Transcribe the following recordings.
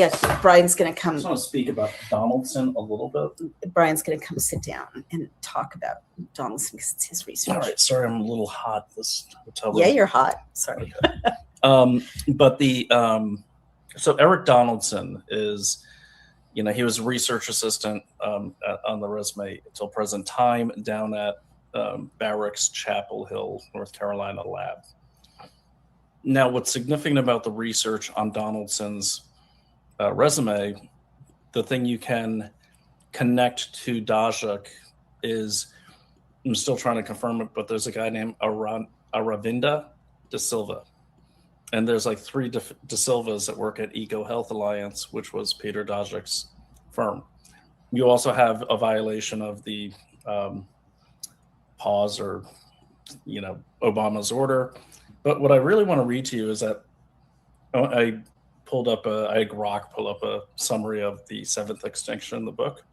Yes, Brian's going to come. I just want to speak about Donaldson a little bit. Brian's going to come sit down and talk about Donaldson because it's his research. All right, sorry, I'm a little hot. This hotel. Yeah, you're hot. Sorry. But so Eric Donaldson is, he was a research assistant on the resume until present time down at Baric's Chapel Hill, North Carolina lab. Now, what's significant about the research on Donaldson's resume, the thing you can connect to Dajak is, I'm still trying to confirm it, but there's a guy named Aravinda De Silva. And there's like 3 De Silvas that work at Eco Health Alliance, which was Peter Dajak's firm. You also have a violation of the pause or, Obama's order. But what I really want to read to you is that I had Grok pull up a summary of the 7th extinction in the book.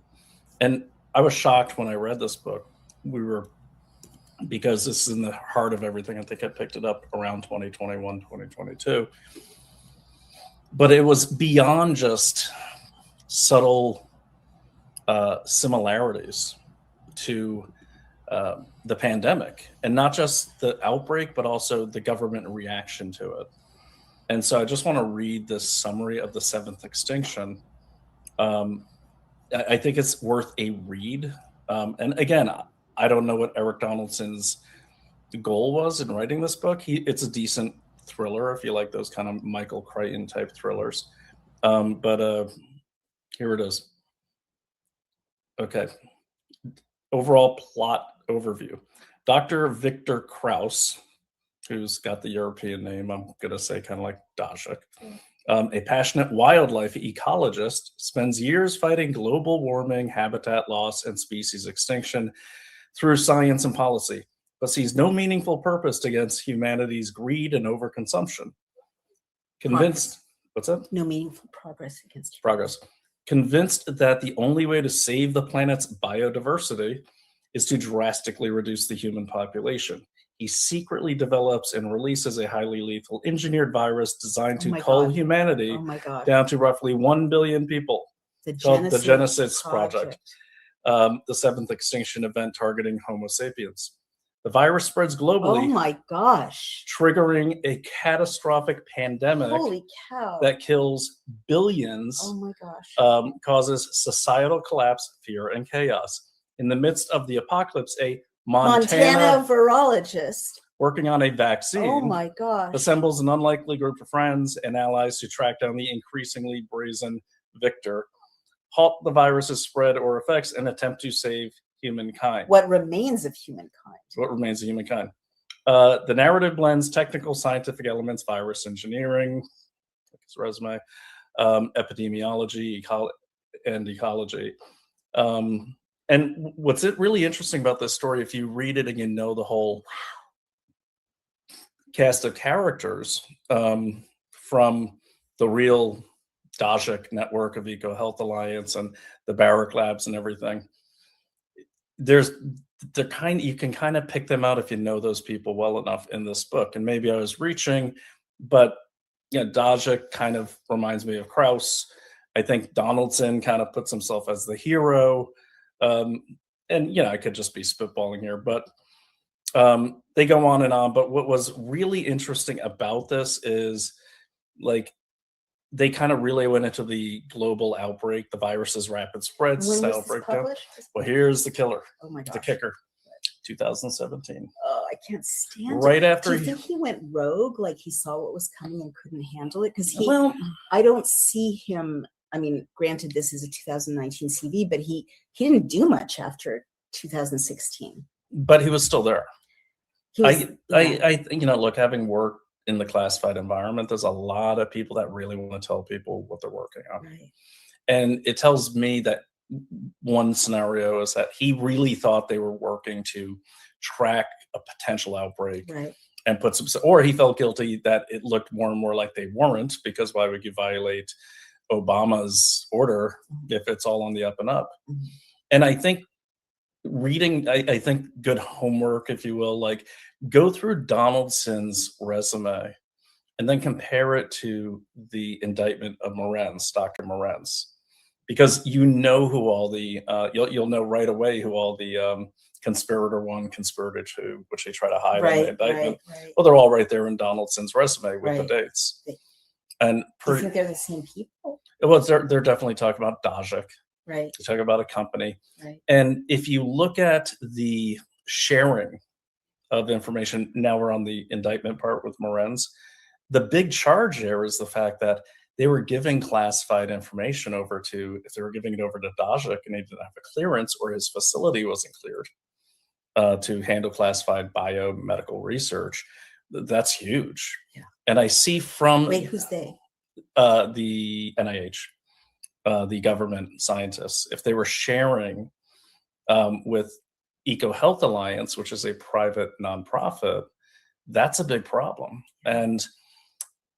And I was shocked when I read this book. Because this is in the heart of everything. I think I picked it up around 2021, 2022. But it was beyond just subtle similarities to the pandemic, and not just the outbreak, but also the government reaction to it. And so I just want to read this summary of the 7th extinction. I think it's worth a read. And again, I don't know what Eric Donaldson's goal was in writing this book. It's a decent thriller if you like those kind of Michael Crichton type thrillers. But here it is. Okay. Overall plot overview. Dr. Victor Krauss, who's got the European name, I'm going to say kind of like Dajak, a passionate wildlife ecologist, spends years fighting global warming, habitat loss, and species extinction through science and policy, but sees no meaningful purpose against humanity's greed and overconsumption. Convinced, what's that? No meaningful progress against progress. Convinced that the only way to save the planet's biodiversity is to drastically reduce the human population. He secretly develops and releases a highly lethal engineered virus designed to cull humanity down to roughly 1 billion people. Called the Genesis Project. The 7th extinction event targeting Homo sapiens. The virus spreads globally. Oh my gosh. Triggering a catastrophic pandemic. Holy cow. That kills billions. Oh my gosh. Causes societal collapse, fear, and chaos. In the midst of the apocalypse, a Montana virologist working on a vaccine. Oh my gosh. Assembles an unlikely group of friends and allies to track down the increasingly brazen Victor, halt the virus's spread or effects, and attempt to save humankind. What remains of humankind. What remains of humankind. The narrative blends technical scientific elements, virus engineering, like his resume, epidemiology, and ecology. And what's really interesting about this story, if you read it and you know the whole cast of characters from the real Dajak network of Eco Health Alliance and the Baric labs and everything, you can kind of pick them out if you know those people well enough in this book. And maybe I was reaching, but Dajak kind of reminds me of Krauss. I think Donaldson kind of puts himself as the hero. And I could just be spitballing here, but they go on and on. But what was really interesting about this is they kind of really went into the global outbreak, the virus's rapid spread, style breakdown. Well, here's the killer. Oh my gosh. The kicker. 2017. Oh, I can't stand right it. After Do you think he went rogue, like he saw what was coming and couldn't handle it? Because I don't see him. I mean, granted, this is a 2019 CV, but he didn't do much after 2016. But he was still there. Look, having worked in the classified environment, there's a lot of people that really want to tell people what they're working on. Right. And it tells me that one scenario is that he really thought they were working to track a potential outbreak. Right. And put some, or he felt guilty that it looked more and more like they weren't, because why would you violate Obama's order if it's all on the up and up? Mm-hmm. And I think reading, I think good homework, if you will, like go through Donaldson's resume and then compare it to the indictment of Morenz, Dr. Morenz, because you know who all the you'll know right away who all the conspirator 1, conspirator 2, which they try to hide in the indictment. Well, they're all right there in Donaldson's resume with the dates. And do you think they're the same people? Well, they're definitely talking about Dajic. Right. They talk about a company. Right. And if you look at the sharing of information, now we're on the indictment part with Morenz. The big charge there is the fact that they were giving classified information over to, if they were giving it over to Dajic and he didn't have a clearance or his facility wasn't cleared to handle classified biomedical research, that's huge. Yeah. And I see from— Wait, who's they? The NIH, the government scientists, if they were sharing with EcoHealth Alliance, which is a private nonprofit, that's a big problem. And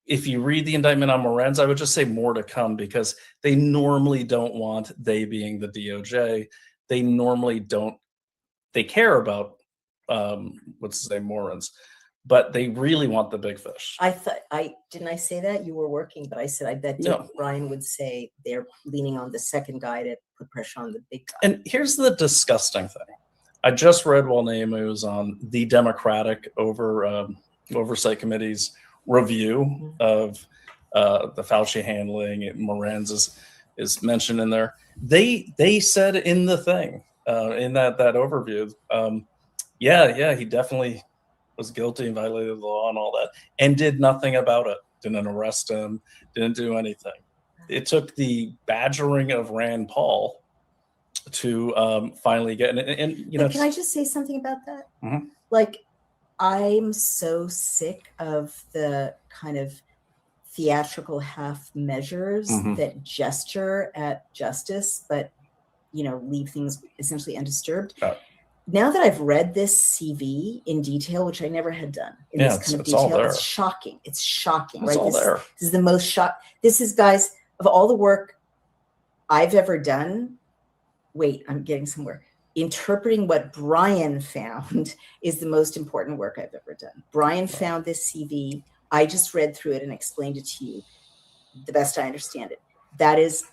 if you read the indictment on Morenz, I would just say more to come, because they normally don't want, they being the DOJ, they normally don't, they care about, what's his name, Morenz, but they really want the big fish. Didn't I say that? You were working, but I said, I bet Brian would say they're leaning on the second guy to put pressure on the big guy. And here's the disgusting thing. I just read while Naomi was on the Democratic Oversight Committee's review of the Fauci handling. Morenz is mentioned in there. They said in the thing, in that overview, he definitely was guilty and violated the law and all that, and did nothing about it. Didn't arrest him, didn't do anything. It took the badgering of Rand Paul to finally get, and you know. Can I just say something about that? Mm-hmm. Like, I'm so sick of the kind of theatrical half measures that gesture at justice, but, you know, leave things essentially undisturbed. Now that I've read this CV in detail, which I never had done in this kind of detail, it's shocking. It's shocking, right? This is the most This is, guys, of all the work I've ever done. Wait, I'm getting somewhere. Interpreting what Brian found is the most important work I've ever done. Brian found this CV. I just read through it and explained it to you the best I understand it. That is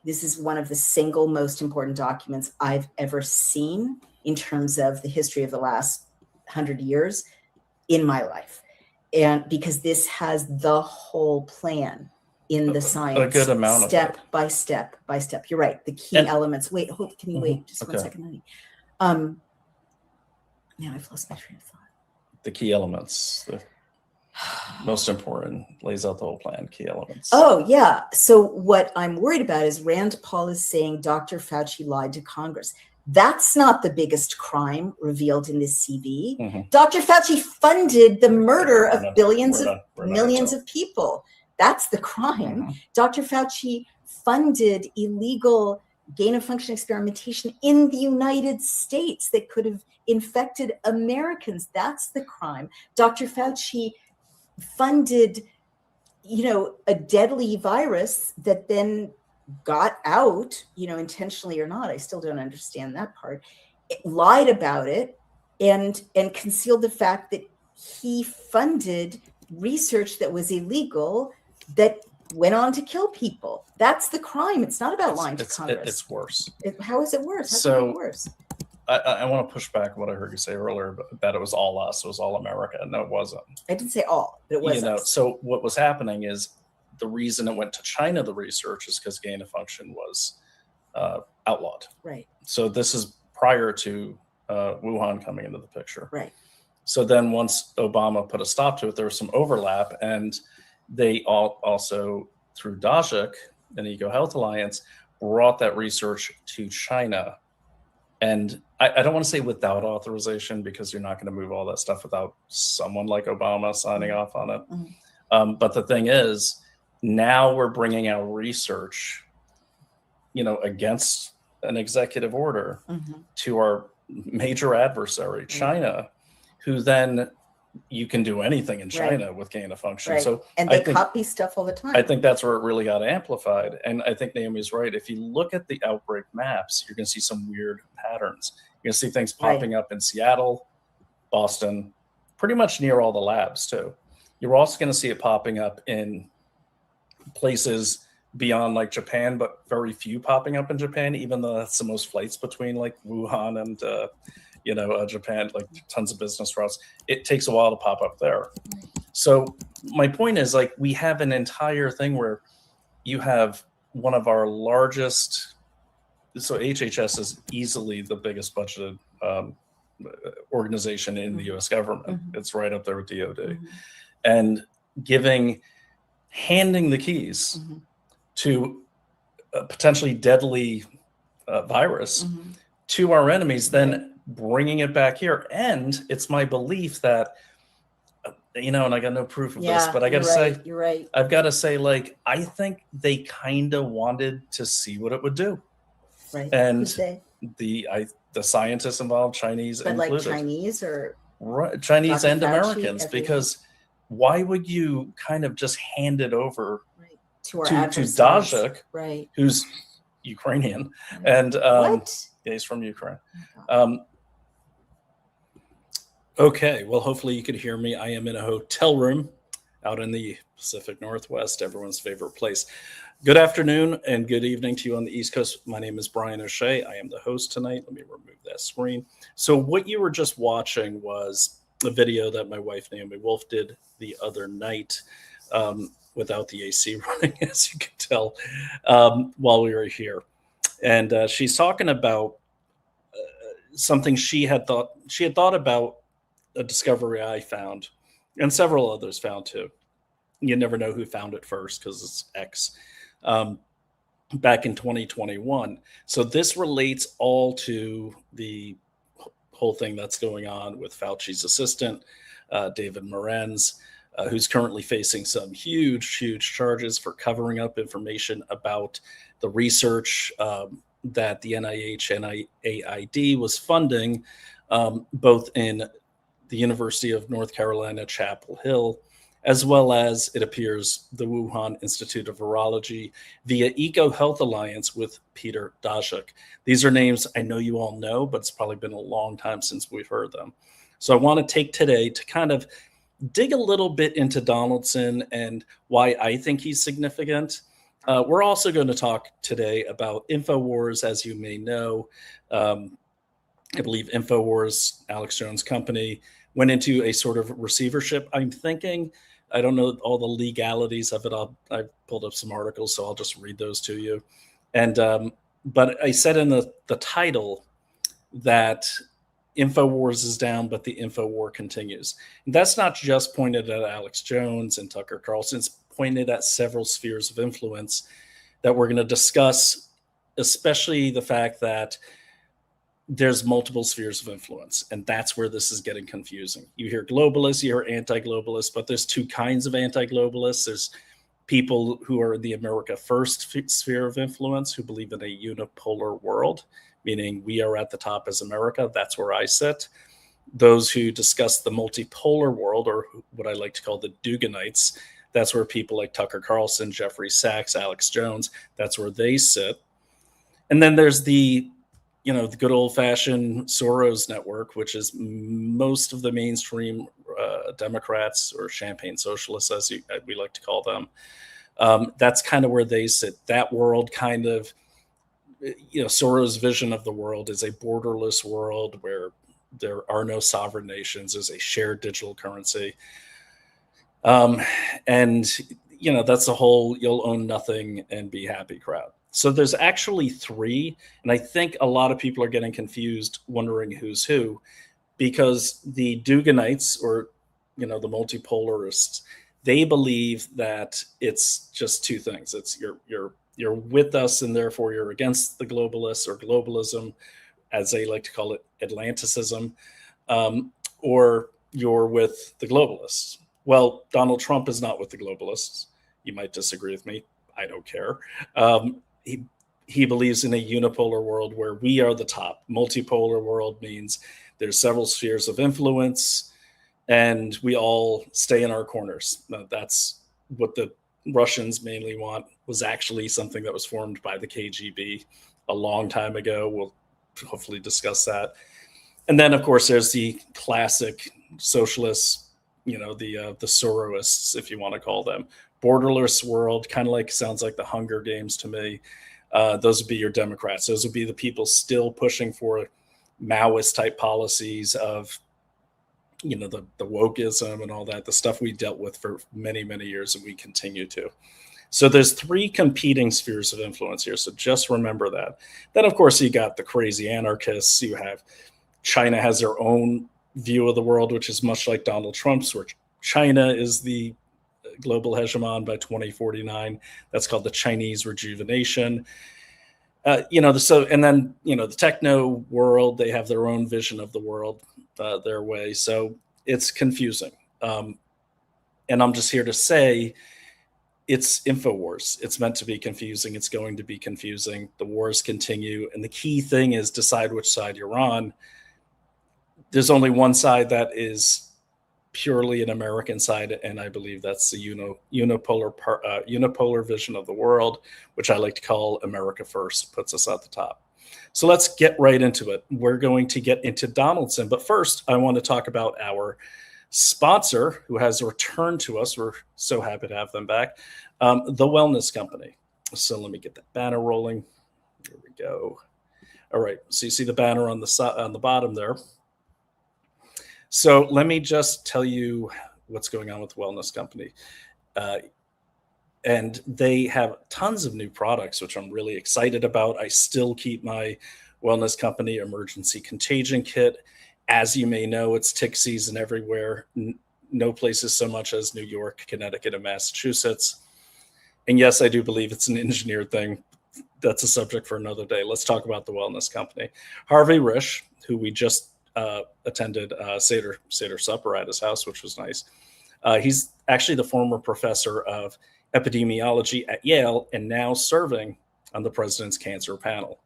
this is one of the single most important documents I've ever seen in terms of the history of the last 100 years in my life. And because this has the whole plan in the science, a good amount step by step by step. You're right. The key elements. Wait, can you wait just 1 second, honey? Now I've lost my train of thought. The key elements, the most important, lays out the whole plan, key elements. Oh, yeah. So what I'm worried about is Rand Paul is saying Dr. Fauci lied to Congress. That's not the biggest crime revealed in this CV. Dr. Fauci funded the murder of millions of people. That's the crime. Dr. Fauci funded illegal gain-of-function experimentation in the United States that could have infected Americans. That's the crime. Dr. Fauci funded, a deadly virus that then got out, intentionally or not. I still don't understand that part. It lied about it and concealed the fact that he funded research that was illegal that went on to kill people. That's the crime. It's not about lying to Congress. It's worse. How is it worse? How's it worse? I want to push back what I heard you say earlier, that it was all us, it was all America. No, it wasn't. I didn't say all, but it was us. So what was happening is the reason it went to China, the research, is because gain of function was outlawed. Right. So this is prior to Wuhan coming into the picture. Right. So then once Obama put a stop to it, there was some overlap, and they also, through Dajic and EcoHealth Alliance, brought that research to China. And I don't want to say without authorization, because you're not going to move all that stuff without someone like Obama signing off on it. But the thing is, now we're bringing our research, against an executive order to our major adversary, China, who then you can do anything in China with gain of function. Right. So and they copy stuff all the time. I think that's where it really got amplified. And I think Naomi's right. If you look at the outbreak maps, you're going to see some weird patterns. You're going to see things popping up in Seattle, Boston, pretty much near all the labs too. you're also going to see it popping up in places beyond like Japan, but very few popping up in Japan, even though that's the most flights between like Wuhan and Japan, like tons of business routes. It takes a while to pop up there. So my point is, like, we have an entire thing where you have one of our largest, so HHS is easily the biggest budgeted organization in the US government. It's right up there with DOD. And handing the keys to a potentially deadly virus to our enemies, then bringing it back here. And it's my belief that, and I got no proof of this, but I got to say, you're right. I've got to say, like, I think they kind of wanted to see what it would do. Right. And the scientists involved, Chinese but included. Like Chinese or Chinese Dr. and Fauci, Americans, everyone. Because why would you kind of just hand it over to Daszak, who's Ukrainian, and he's from Ukraine. Okay, well, hopefully you could hear me. I am in a hotel room out in the Pacific Northwest, everyone's favorite place. Good afternoon and good evening to you on the East Coast. My name is Brian O'Shea. I am the host tonight. Let me remove that screen. So what you were just watching was a video that my wife, Naomi Wolf, did the other night without the AC running, as you can tell, while we were here. And she's talking about something she had thought about, a discovery I found, and several others found too. You never know who found it first because it's X. Back in 2021. So this relates all to the whole thing that's going on with Fauci's assistant, David Morenz, who's currently facing some huge charges for covering up information about the research that the NIH and NIAID was funding, both in the University of North Carolina, Chapel Hill, as well as, it appears, the Wuhan Institute of Virology via EcoHealth Alliance with Peter Daszak. These are names I know you all know, but it's probably been a long time since we've heard them. So I want to take today to kind of dig a little bit into Donaldson and why I think he's significant. We're also going to talk today about Infowars, as you may know. I believe Infowars, Alex Jones' company, went into a sort of receivership, I'm thinking. I don't know all the legalities of it. I pulled up some articles, so I'll just read those to you. And but I said in the title that Infowars is down, but the Infowar continues. And that's not just pointed at Alex Jones and Tucker Carlson. It's pointed at several spheres of influence that we're going to discuss, especially the fact that there's multiple spheres of influence, and that's where this is getting confusing. You hear globalists, you hear anti-globalists, but there's two kinds of anti-globalists. There's people who are the America First sphere of influence, who believe in a unipolar world, meaning we are at the top as America. That's where I sit. Those who discuss the multipolar world, or what I like to call the Duganites, that's where people like Tucker Carlson, Jeffrey Sachs, Alex Jones, that's where they sit. And then there's the good old-fashioned Soros network, which is most of the mainstream Democrats, or champagne socialists, as we like to call them. That's kind of where they sit. That world kind of, Soros' vision of the world is a borderless world where there are no sovereign nations. There's a shared digital currency. And, that's the whole you'll own nothing and be happy crowd. So there's actually three, and I think a lot of people are getting confused, wondering who's who, because the Duganites, or the multipolarists, they believe that it's just two things. It's you're with us, and therefore you're against the globalists, or globalism, as they like to call it, Atlanticism, or you're with the globalists. Well, Donald Trump is not with the globalists. You might disagree with me. I don't care. He believes in a unipolar world where we are the top. Multipolar world means there's several spheres of influence, and we all stay in our corners. Now, that's what the Russians mainly want. Was actually something that was formed by the KGB a long time ago. We'll hopefully discuss that. And then, of course, there's the classic socialists, the Soroists, if you want to call them. Borderless world, kind of like, sounds like the Hunger Games to me. Those would be your Democrats. Those would be the people still pushing for Maoist type policies of, the wokeism and all that, the stuff we dealt with for many, many years, and we continue to. So there's three competing spheres of influence here. So just remember that. Then, of course, you got the crazy anarchists. You have China has their own view of the world, which is much like Donald Trump's, where China is the global hegemon by 2049. That's called the Chinese rejuvenation. And then, the techno world, they have their own vision of the world, their way. So it's confusing. And I'm just here to say, it's Infowars. It's meant to be confusing. It's going to be confusing. The wars continue. And the key thing is decide which side you're on. There's only one side that is purely an American side, and I believe that's the unipolar vision of the world, which I like to call America First, puts us at the top. So let's get right into it. We're going to get into Donaldson, but first I want to talk about our sponsor who has returned to us. We're so happy to have them back, the Wellness Company. So let me get that banner rolling. Here we go. All right, so you see the banner on the bottom there. So let me just tell you what's going on with the Wellness Company. And they have tons of new products, which I'm really excited about. I still keep my Wellness Company emergency contagion kit. As you may know, it's tick season everywhere. No places so much as New York, Connecticut, and Massachusetts. And yes, I do believe it's an engineered thing. That's a subject for another day. Let's talk about the Wellness Company. Harvey Risch, who we just attended Seder supper at his house, which was nice. He's actually the former professor of epidemiology at Yale and now serving on the president's cancer panel.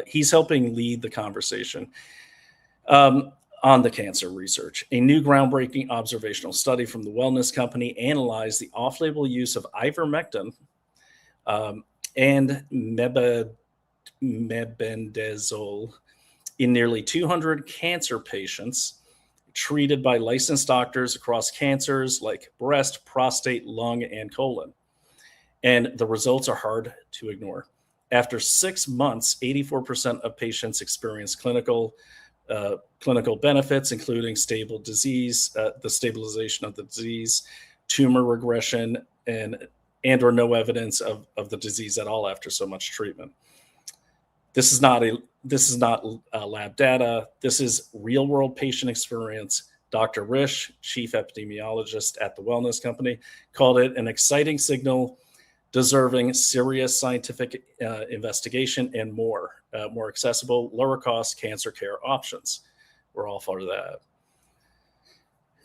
He's helping lead the conversation on the cancer research. A new groundbreaking observational study from the Wellness Company analyzed the off-label use of ivermectin and mebendazole in nearly 200 cancer patients treated by licensed doctors across cancers like breast, prostate, lung, and colon. And the results are hard to ignore. After 6 months, 84% of patients experienced clinical benefits, including stable disease, the stabilization of the disease, tumor regression, and or no evidence of the disease at all after so much treatment. This is not lab data. This is real world patient experience. Dr. Risch, chief epidemiologist at the Wellness Company, called it an exciting signal deserving serious scientific investigation and more accessible, lower cost cancer care options. We're all for that.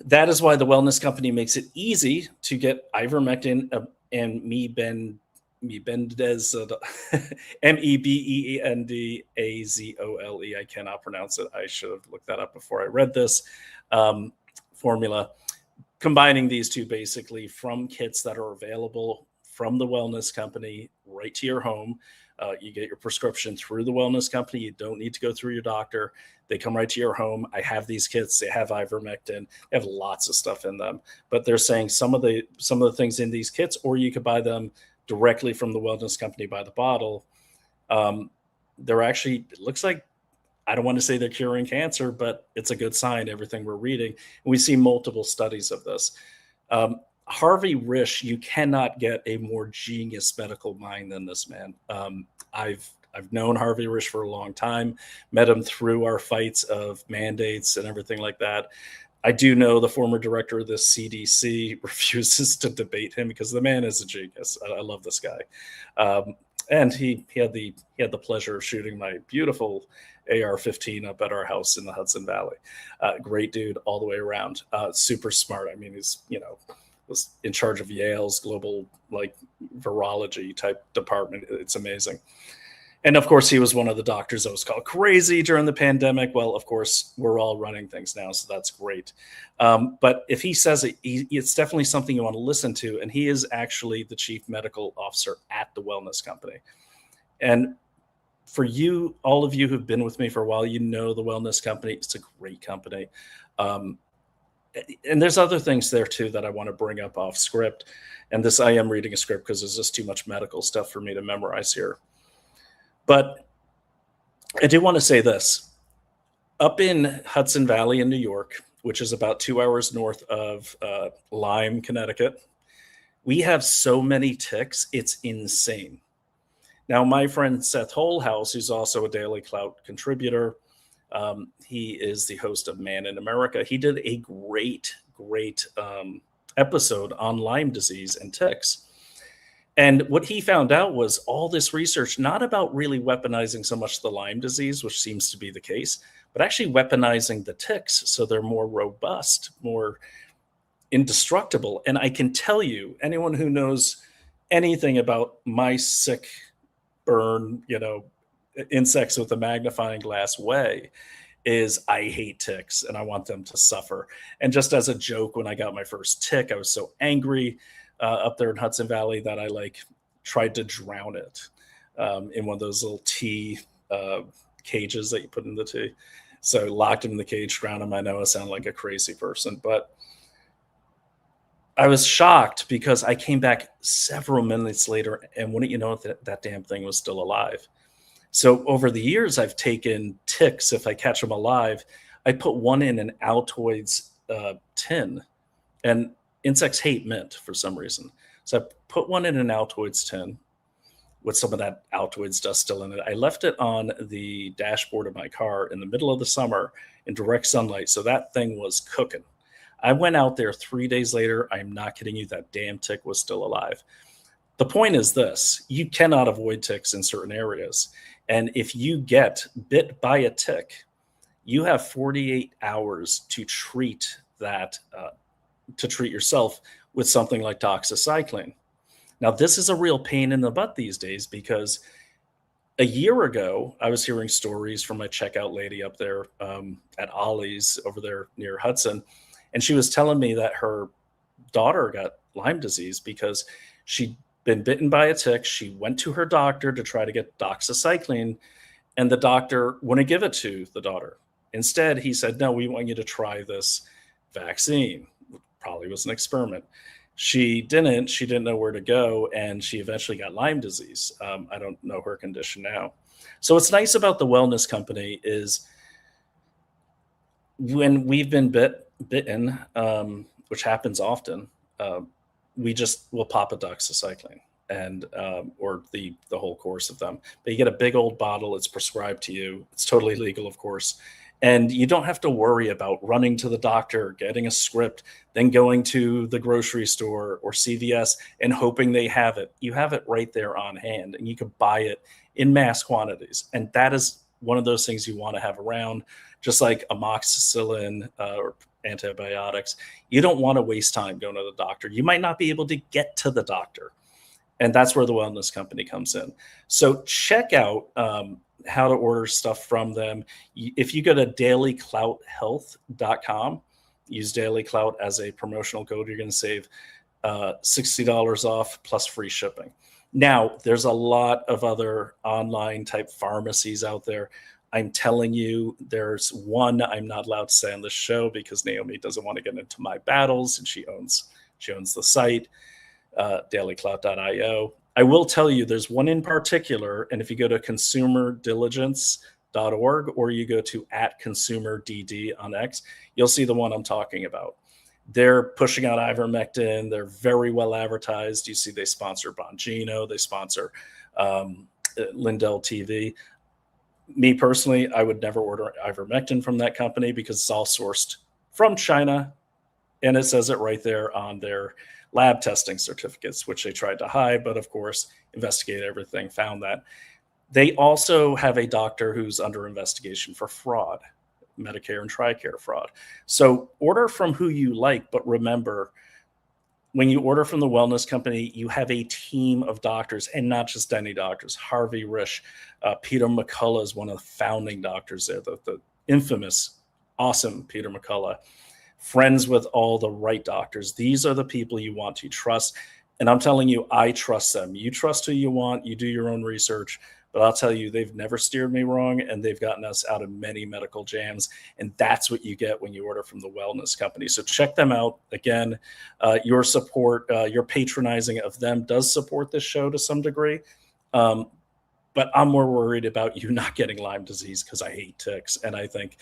That is why the Wellness Company makes it easy to get ivermectin and mebendazole, mebendazole. I cannot pronounce it. I should have looked that up before I read this formula. Combining these two basically from kits that are available from the Wellness Company right to your home. You get your prescription through the Wellness Company. You don't need to go through your doctor. They come right to your home. I have these kits. They have ivermectin. They have lots of stuff in them. But they're saying some of the things in these kits, or you could buy them directly from the Wellness Company by the bottle. They're actually, it looks like, I don't want to say they're curing cancer, but it's a good sign, everything we're reading. And we see multiple studies of this. Harvey Risch, you cannot get a more genius medical mind than this man. I've known Harvey Risch for a long time, met him through our fights of mandates and everything like that. I do know the former director of the CDC refuses to debate him because the man is a genius. I love this guy. And he had the pleasure of shooting my beautiful AR-15 up at our house in the Hudson Valley. Great dude all the way around. Super smart. I mean, he's, was in charge of Yale's global virology type department. It's amazing. And of course, he was one of the doctors that was called crazy during the pandemic. Well, of course, we're all running things now, so that's great. But if he says it, it's definitely something you want to listen to. And he is actually the chief medical officer at the Wellness Company. And for you, all of you who've been with me for a while, the Wellness Company. It's a great company. and there's other things there too that I want to bring up off script. And this, I am reading a script because there's just too much medical stuff for me to memorize here. But I do want to say this. Up in Hudson Valley in New York, which is about 2 hours north of Lyme, Connecticut, we have so many ticks, it's insane. Now, my friend Seth Holhouse, who's also a Daily Clout contributor, he is the host of Man in America. He did a great episode on Lyme disease and ticks. And what he found out was all this research, not about really weaponizing so much the Lyme disease, which seems to be the case, but actually weaponizing the ticks so they're more robust, more indestructible. And I can tell you, anyone who knows anything about mice, sick, burn, insects with a magnifying glass way, is I hate ticks and I want them to suffer. And just as a joke, when I got my first tick, I was so angry up there in Hudson Valley that I tried to drown it in one of those little tea cages that you put in the tea. So locked him in the cage, drowned him. I know I sound like a crazy person, but I was shocked because I came back several minutes later and wouldn't you know that damn thing was still alive. So over the years, I've taken ticks. If I catch them alive, I put one in an Altoids tin, and insects hate mint for some reason. So I put one in an Altoids tin with some of that Altoids dust still in it. I left it on the dashboard of my car in the middle of the summer in direct sunlight. So that thing was cooking. I went out there 3 days later. I'm not kidding you. That damn tick was still alive. The point is this: you cannot avoid ticks in certain areas. And if you get bit by a tick, you have 48 hours to treat that, to treat yourself with something like doxycycline. Now, this is a real pain in the butt these days because a year ago, I was hearing stories from my checkout lady up there at Ollie's over there near Hudson. And she was telling me that her daughter got Lyme disease because she'd been bitten by a tick. She went to her doctor to try to get doxycycline, and the doctor wouldn't give it to the daughter. Instead, he said, no, we want you to try this vaccine. Probably was an experiment. She didn't know where to go, and she eventually got Lyme disease. I don't know her condition now. So what's nice about the wellness company is when we've been bitten, which happens often, we'll pop a doxycycline and or the whole course of them. But you get a big old bottle. It's prescribed to you. It's totally legal, of course. And you don't have to worry about running to the doctor, getting a script, then going to the grocery store or CVS and hoping they have it. You have it right there on hand, and you can buy it in mass quantities. And that is one of those things you want to have around, just like amoxicillin or antibiotics. You don't want to waste time going to the doctor. You might not be able to get to the doctor. And that's where the wellness company comes in. So check out how to order stuff from them. If you go to dailyclouthealth.com, use Daily Clout as a promotional code, you're going to save $60 off plus free shipping. Now, there's a lot of other online type pharmacies out there. I'm telling you, there's one I'm not allowed to say on this show because Naomi doesn't want to get into my battles, and she owns the site, dailyclout.io. I will tell you there's one in particular, and if you go to consumerdiligence.org or you go to @consumerdd on X, you'll see the one I'm talking about. They're pushing out ivermectin. They're very well advertised. You see they sponsor Bongino. They sponsor Lindell TV. Me personally, I would never order ivermectin from that company because it's all sourced from China, and it says it right there on their lab testing certificates, which they tried to hide, but of course, investigated everything, found that. They also have a doctor who's under investigation for fraud, Medicare and TRICARE fraud. So order from who you like, but remember, when you order from the wellness company, you have a team of doctors, and not just any doctors. Harvey Risch, Peter McCullough is one of the founding doctors there, the infamous, awesome Peter McCullough. Friends with all the right doctors. These are the people you want to trust. And I'm telling you, I trust them. You trust who you want. You do your own research. but I'll tell you, they've never steered me wrong, and they've gotten us out of many medical jams. And that's what you get when you order from the wellness company. So check them out. Again, your support, your patronizing of them does support this show to some degree. But I'm more worried about you not getting Lyme disease because I hate ticks. And I think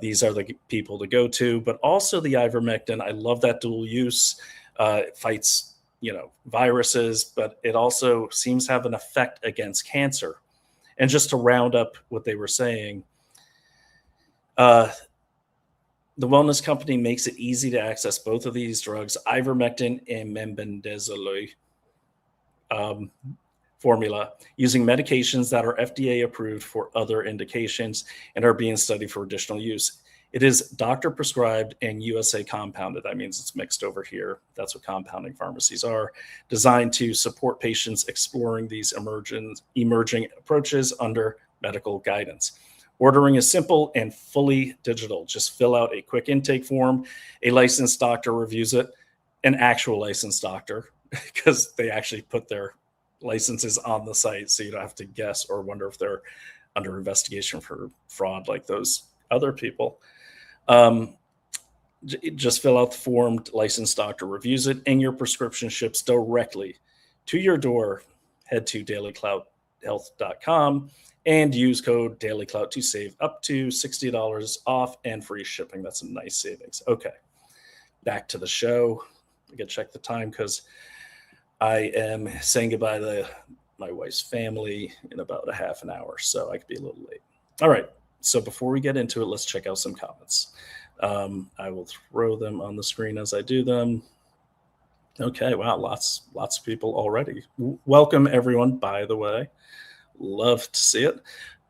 these are the people to go to. But also the ivermectin. I love that dual use. It fights viruses, but it also seems to have an effect against cancer. And just to round up what they were saying, the wellness company makes it easy to access both of these drugs, ivermectin and mebendazole formula, using medications that are FDA approved for other indications and are being studied for additional use. It is doctor prescribed and USA compounded. That means it's mixed over here. That's what compounding pharmacies are, designed to support patients exploring these emerging approaches under medical guidance. Ordering is simple and fully digital. Just fill out a quick intake form. A licensed doctor reviews it, an actual licensed doctor, because they actually put their licenses on the site, so you don't have to guess or wonder if they're under investigation for fraud like those other people. Just fill out the form, licensed doctor reviews it, and your prescription ships directly to your door. Head to dailyclouthealth.com and use code dailyclout to save up to $60 off and free shipping. That's a nice savings. Okay, back to the show. I gotta check the time because I am saying goodbye to my wife's family in about a half an hour, so I could be a little late. All right. So before we get into it, let's check out some comments. I will throw them on the screen as I do them. Okay, wow, lots of people already. Welcome, everyone, by the way. Love to see it.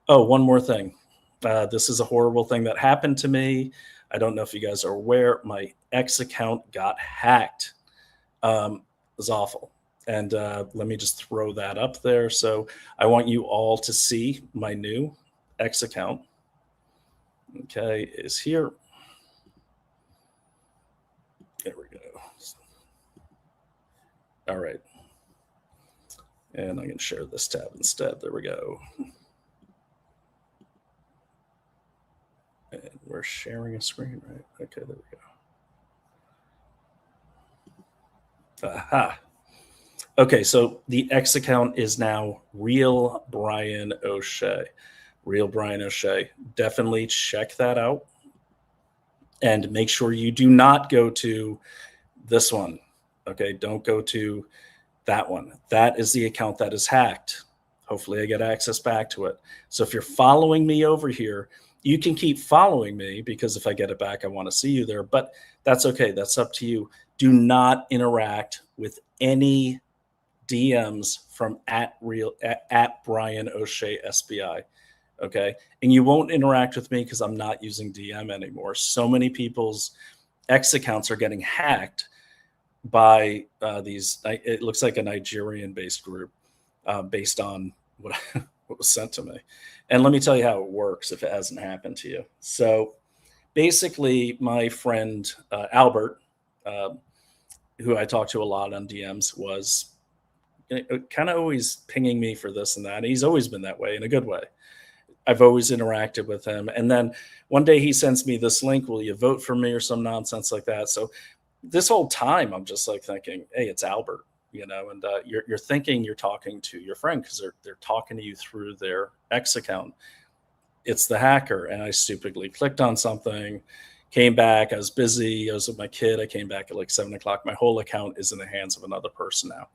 Oh, one more thing. This is a horrible thing that happened to me. I don't know if you guys are aware. My X account got hacked. It was awful. And let me just throw that up there. So I want you all to see my new X account. Okay, is here. There we go. All right. And I can share this tab instead. There we go. And we're sharing a screen, right? Okay, there we go. Aha. Okay, so the X account is now Real Brian O'Shea. Real Brian O'Shea. Definitely check that out. And make sure you do not go to this one. Okay, don't go to that one. That is the account that is hacked. Hopefully I get access back to it. So if you're following me over here, you can keep following me because if I get it back, I want to see you there. But that's okay. That's up to you. Do not interact with any DMs from at Brian O'Shea SBI. Okay. And you won't interact with me because I'm not using DM anymore. So many people's X accounts are getting hacked by these. It looks like a Nigerian based group based on what was sent to me. And let me tell you how it works if it hasn't happened to you. So basically, my friend Albert, who I talk to a lot on DMs, was kind of always pinging me for this and that. And he's always been that way in a good way. I've always interacted with him. And then one day he sends me this link, will you vote for me or some nonsense like that. So this whole time I'm just like thinking, hey, it's Albert, and you're thinking you're talking to your friend because they're talking to you through their X account. It's the hacker. And I stupidly clicked on something, came back. I was busy. I was with my kid. I came back at like 7 o'clock. My whole account is in the hands of another person now.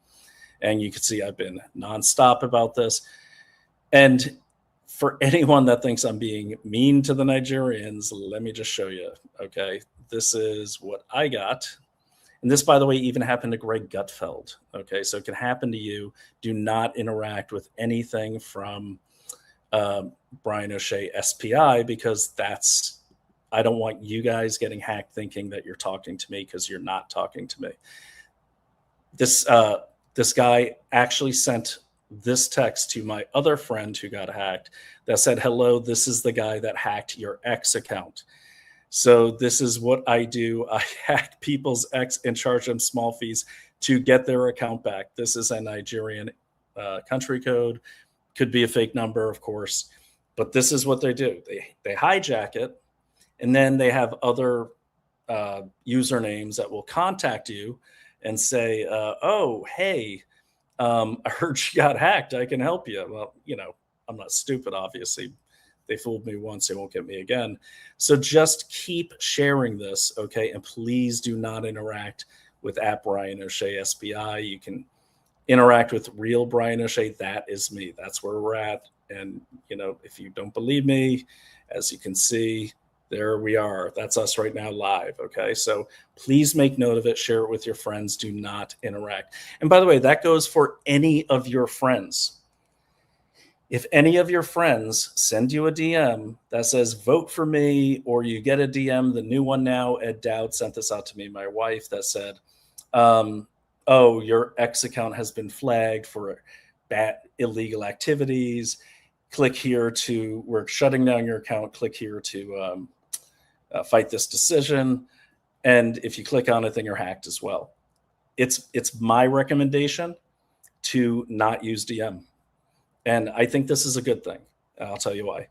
And you can see I've been nonstop about this. And for anyone that thinks I'm being mean to the Nigerians, let me just show you. Okay, this is what I got. And this, by the way, even happened to Greg Gutfeld. Okay, so it can happen to you. Do not interact with anything from Brian O'Shea SPI because I don't want you guys getting hacked thinking that you're talking to me because you're not talking to me. This guy actually sent this text to my other friend who got hacked that said, hello, this is the guy that hacked your X account. So this is what I do. I hack people's X and charge them small fees to get their account back. This is a Nigerian country code Could be a fake number, of course, but this is what they do. They hijack it, and then they have other usernames that will contact you and say, oh, hey, I heard you got hacked. I can help you. Well, I'm not stupid, obviously. They fooled me once, they won't get me again. So just keep sharing this, okay? And please do not interact with @Brian O'Shea SBI. You can interact with real Brian O'Shea. That is me. That's where we're at. And, if you don't believe me, as you can see, there we are. That's us right now live, okay? So please make note of it. Share it with your friends. Do not interact. And by the way, that goes for any of your friends. If any of your friends send you a DM that says, vote for me, or you get a DM, the new one now, Ed Dowd sent this out to me, my wife, that said, oh, your X account has been flagged for bad illegal activities. Click here we're shutting down your account. Click here to fight this decision. And if you click on it, then you're hacked as well. It's my recommendation to not use DM. And I think this is a good thing. I'll tell you why.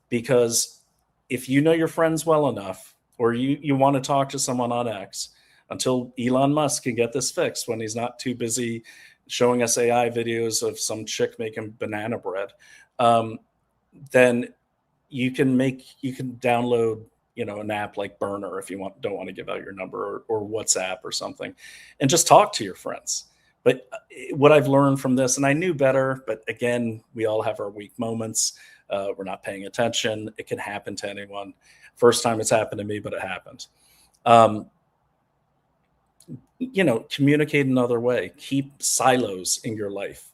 Because if you know your friends well enough, or you want to talk to someone on X until Elon Musk can get this fixed when he's not too busy showing us AI videos of some chick making banana bread, then you can download, an app like Burner if you don't want to give out your number, or WhatsApp or something, and just talk to your friends. But what I've learned from this, and I knew better, but again, we all have our weak moments. We're not paying attention. It can happen to anyone. First time it's happened to me, but it happened. Communicate another way. Keep silos in your life.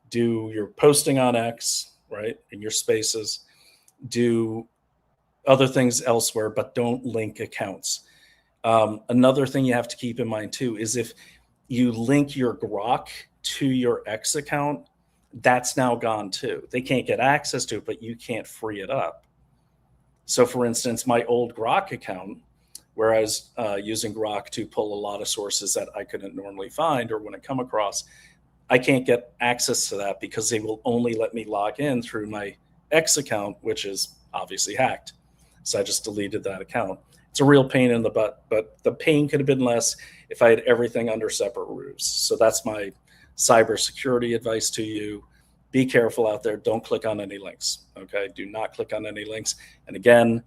Do your posting on X, right, in your spaces. Do other things elsewhere, but don't link accounts. Another thing you have to keep in mind too is if you link your Grok to your X account, that's now gone too. They can't get access to it, but you can't free it up. So for instance, my old Grok account, where I was using Grok to pull a lot of sources that I couldn't normally find or wouldn't come across, I can't get access to that because they will only let me log in through my X account, which is obviously hacked. So I just deleted that account. It's a real pain in the butt, but the pain could have been less if I had everything under separate roofs. So that's my cybersecurity advice to you. Be careful out there. Don't click on any links, okay? Do not click on any links. And again,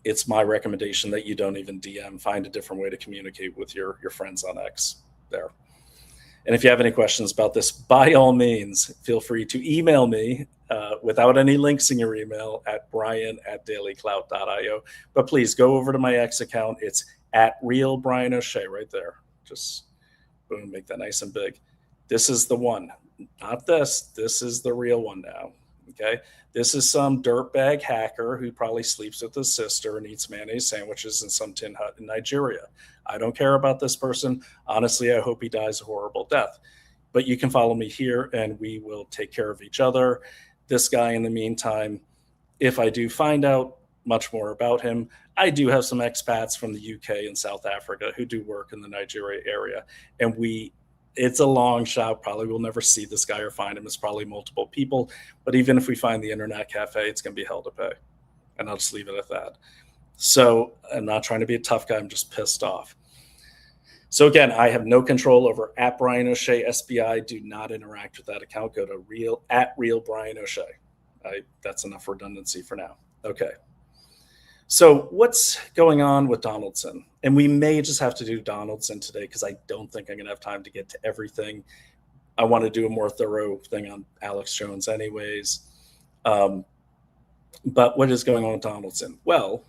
it's my recommendation that you don't even DM. Find a different way to communicate with your friends on X there. And if you have any questions about this, by all means, feel free to email me without any links in your email at brian@dailyclout.io. But please go over to my X account. It's @RealBrianO'Shea right there. Just boom, make that nice and big. This is the one, not this. This is the real one now, okay? This is some dirtbag hacker who probably sleeps with his sister and eats mayonnaise sandwiches in some tin hut in Nigeria. I don't care about this person. Honestly, I hope he dies a horrible death. But you can follow me here and we will take care of each other. This guy, in the meantime, if I do find out much more about him, I do have some expats from the UK and South Africa who do work in the Nigeria area. And it's a long shot. Probably we'll never see this guy or find him. It's probably multiple people. But even if we find the internet cafe, it's going to be hell to pay. And I'll just leave it at that. So I'm not trying to be a tough guy. I'm just pissed off. So again, I have no control over @Brian O'Shea SBI. Do not interact with that account. Go to @Real Brian O'Shea. That's enough redundancy for now. Okay. So what's going on with Donaldson? And we may just have to do Donaldson today because I don't think I'm going to have time to get to everything. I want to do a more thorough thing on Alex Jones anyways. But what is going on with Donaldson? Well,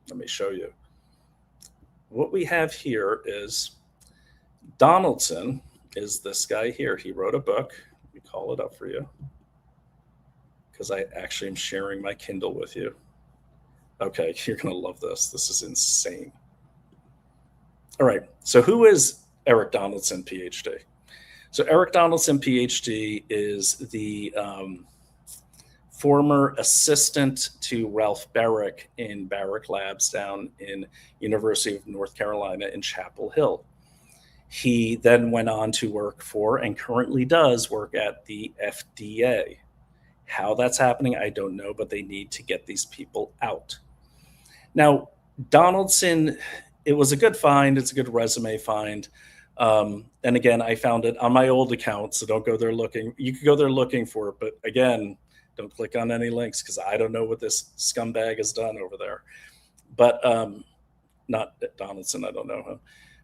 let me show you. What we have here is Donaldson is this guy here. He wrote a book. Let me call it up for you because I actually am sharing my Kindle with you. Okay, you're going to love this. This is insane. All right, so who is Eric Donaldson, PhD? So Eric Donaldson, PhD, is the former assistant to Ralph Baric in Baric Labs down in University of North Carolina in Chapel Hill. He then went on to work for, and currently does work at, the FDA, How that's happening, I don't know, but they need to get these people out. Now, Donaldson, it was a good find. It's a good resume find. And again, I found it on my old account, so don't go there looking. You could go there looking for it, but again, don't click on any links because I don't know what this scumbag has done over there. But not Donaldson, I don't know him.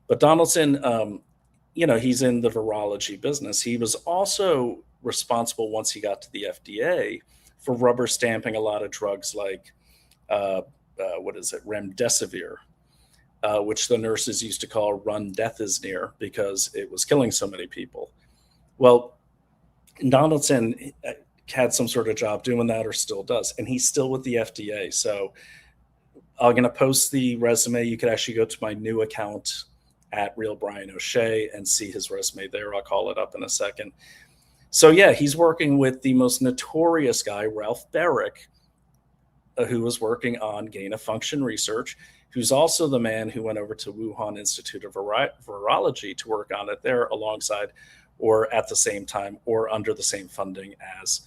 But Donaldson, he's in the virology business. He was also responsible once he got to the FDA for rubber stamping a lot of drugs like remdesivir, which the nurses used to call "run death is near" because it was killing so many people. Well, Donaldson had some sort of job doing that, or still does, and he's still with the FDA. So I'm going to post the resume. You could actually go to my new account at Real Brian O'Shea and see his resume there. I'll call it up in a second. So yeah, he's working with the most notorious guy, Ralph Baric, who was working on gain-of-function research, who's also the man who went over to Wuhan Institute of Virology to work on it there alongside or at the same time or under the same funding as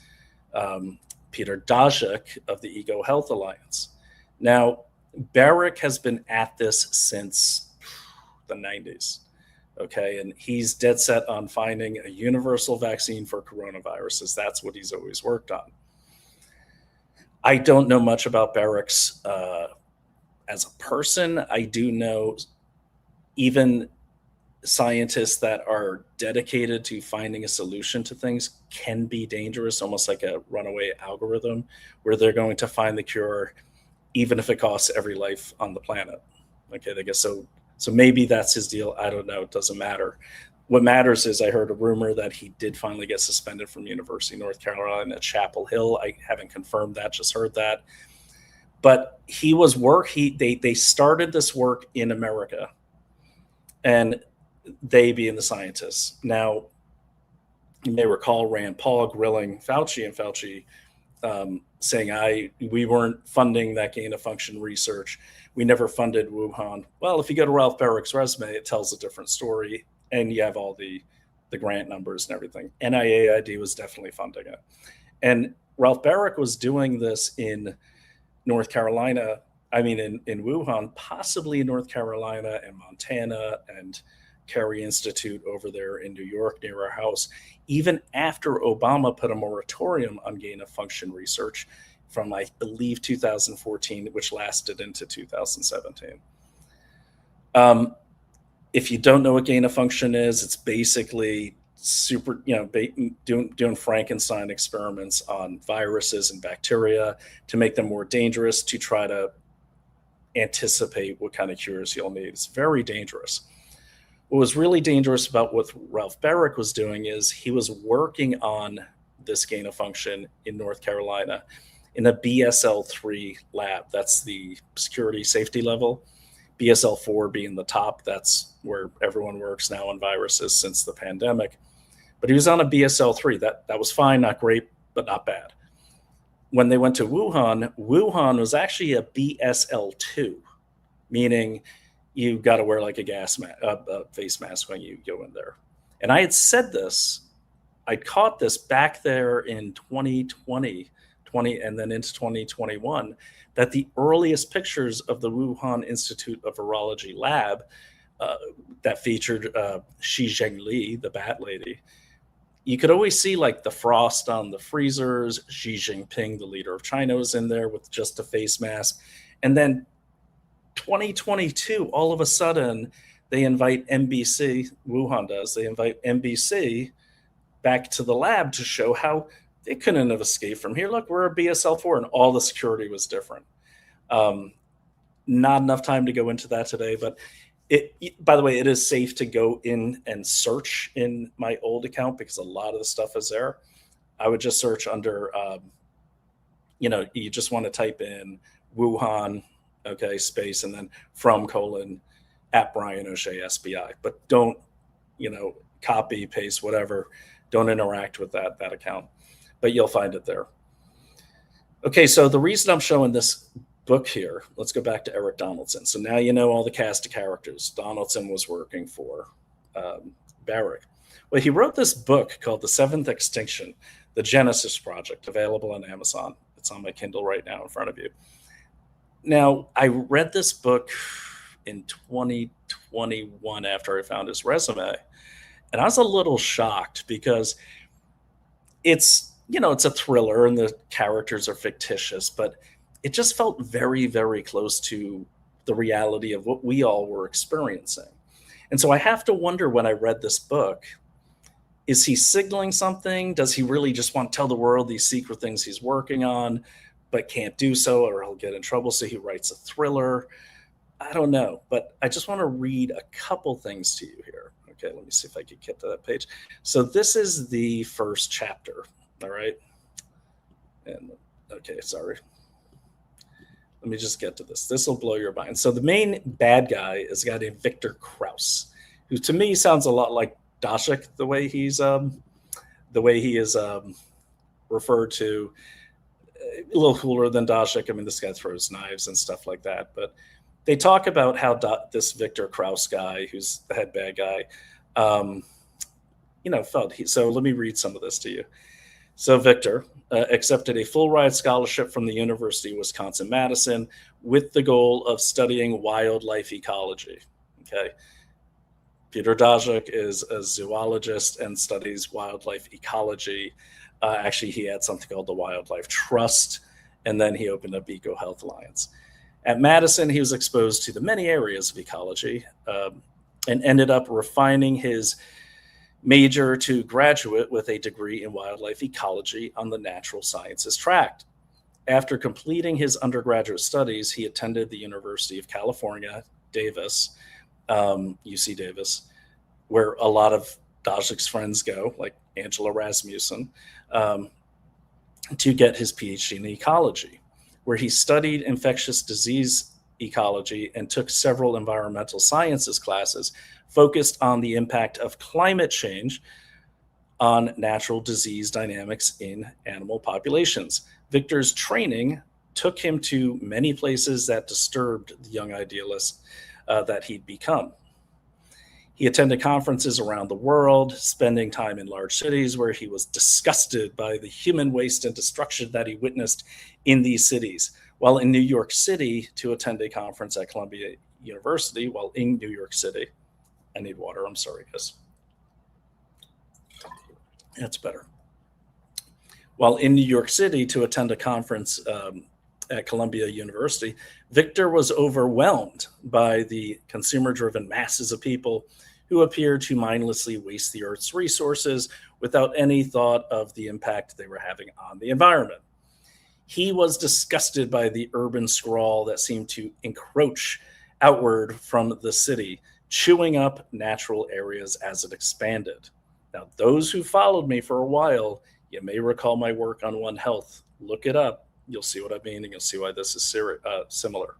Peter Daszak of the Ego Health Alliance. Now, Baric has been at this since the 90s, okay? And he's dead set on finding a universal vaccine for coronaviruses. That's what he's always worked on. I don't know much about Baric's as a person. I do know even scientists that are dedicated to finding a solution to things can be dangerous, almost like a runaway algorithm, where they're going to find the cure, even if it costs every life on the planet. Okay, I guess so. So maybe that's his deal. I don't know. It doesn't matter. What matters is I heard a rumor that he did finally get suspended from University of North Carolina at Chapel Hill. I haven't confirmed that, just heard that. But he was they started this work in America, and they being the scientists. Now, you may recall Rand Paul grilling Fauci, and Fauci saying, we weren't funding that gain-of-function research. We never funded Wuhan. Well, if you go to Ralph Baric's resume, it tells a different story, and you have all the grant numbers and everything. NIAID was definitely funding it. And Ralph Baric was doing this in North Carolina, in Wuhan, possibly in North Carolina and Montana and Carey Institute over there in New York near our house, even after Obama put a moratorium on gain-of-function research from, I believe, 2014, which lasted into 2017. If you don't know what gain-of-function is, it's basically doing Frankenstein experiments on viruses and bacteria to make them more dangerous, to try to anticipate what kind of cures you'll need. It's very dangerous. What was really dangerous about what Ralph Baric was doing is he was working on this gain-of-function in North Carolina in a BSL-3 lab. That's the security safety level. BSL-4 being the top. That's where everyone works now on viruses since the pandemic. But he was on a BSL-3. That was fine, not great, but not bad. When they went to Wuhan, Wuhan was actually a BSL-2, meaning you got to wear like a face mask when you go in there. And I had said this, I caught this back there in 2020, and then into 2021, that the earliest pictures of the Wuhan Institute of Virology lab that featured Xi Jinping, the bat lady, you could always see like the frost on the freezers. Xi Jinping, the leader of China, was in there with just a face mask. And then 2022, all of a sudden, they invite NBC, Wuhan does, they invite NBC back to the lab to show how they couldn't have escaped from here. Look, we're a BSL-4, and all the security was different. Not enough time to go into that today, but by the way, it is safe to go in and search in my old account because a lot of the stuff is there. I would just search under, you just want to type in Wuhan, okay, space, and then @ Brian O'Shea SBI. But don't, copy, paste, whatever. Don't interact with that account. But you'll find it there. Okay, so the reason I'm showing this book here, let's go back to Eric Donaldson. So now you know all the cast of characters Donaldson was working for Baric. Well, he wrote this book called The Seventh Extinction. The Genesis Project, available on Amazon. It's on my Kindle right now in front of you. Now, I read this book in 2021 after I found his resume, and I was a little shocked because it's a thriller and the characters are fictitious, but it just felt very, very close to the reality of what we all were experiencing. And so I have to wonder, when I read this book, is he signaling something? Does he really just want to tell the world these secret things he's working on, but can't do so, or he'll get in trouble, so he writes a thriller? I don't know, but I just want to read a couple things to you here. Okay, let me see if I can get to that page. So this is the first chapter, all right? And okay, sorry. Let me just get to this. This will blow your mind. So the main bad guy is a guy named Victor Krauss, who to me sounds a lot like Dashik, the way he is referred to. A little cooler than Dashik. I mean, this guy throws knives and stuff like that. But they talk about how this Victor Krauss guy, who's the head bad guy, felt. So let me read some of this to you. So Victor accepted a full ride scholarship from the University of Wisconsin-Madison with the goal of studying wildlife ecology. Okay. Peter Daszak is a zoologist and studies wildlife ecology. Actually, he had something called the Wildlife Trust, and then he opened up EcoHealth Alliance. At Madison, he was exposed to the many areas of ecology and ended up refining his major to graduate with a degree in wildlife ecology on the natural sciences track. After completing his undergraduate studies, he attended the University of California, Davis, UC Davis, where a lot of Daszak's friends go, like Angela Rasmussen, to get his PhD in ecology, where he studied infectious disease ecology and took several environmental sciences classes focused on the impact of climate change on natural disease dynamics in animal populations. Victor's training took him to many places that disturbed the young idealist that he'd become. He attended conferences around the world, spending time in large cities where he was disgusted by the human waste and destruction that he witnessed in these cities. While in New York City to attend a conference at Columbia University, I need water, I'm sorry, guys. That's better. While in New York City to attend a conference at Columbia University, Victor was overwhelmed by the consumer-driven masses of people who appeared to mindlessly waste the Earth's resources without any thought of the impact they were having on the environment. He was disgusted by the urban sprawl that seemed to encroach outward from the city, chewing up natural areas as it expanded. Now, those who followed me for a while, you may recall my work on One Health. Look it up. You'll see what I mean, and you'll see why this is similar.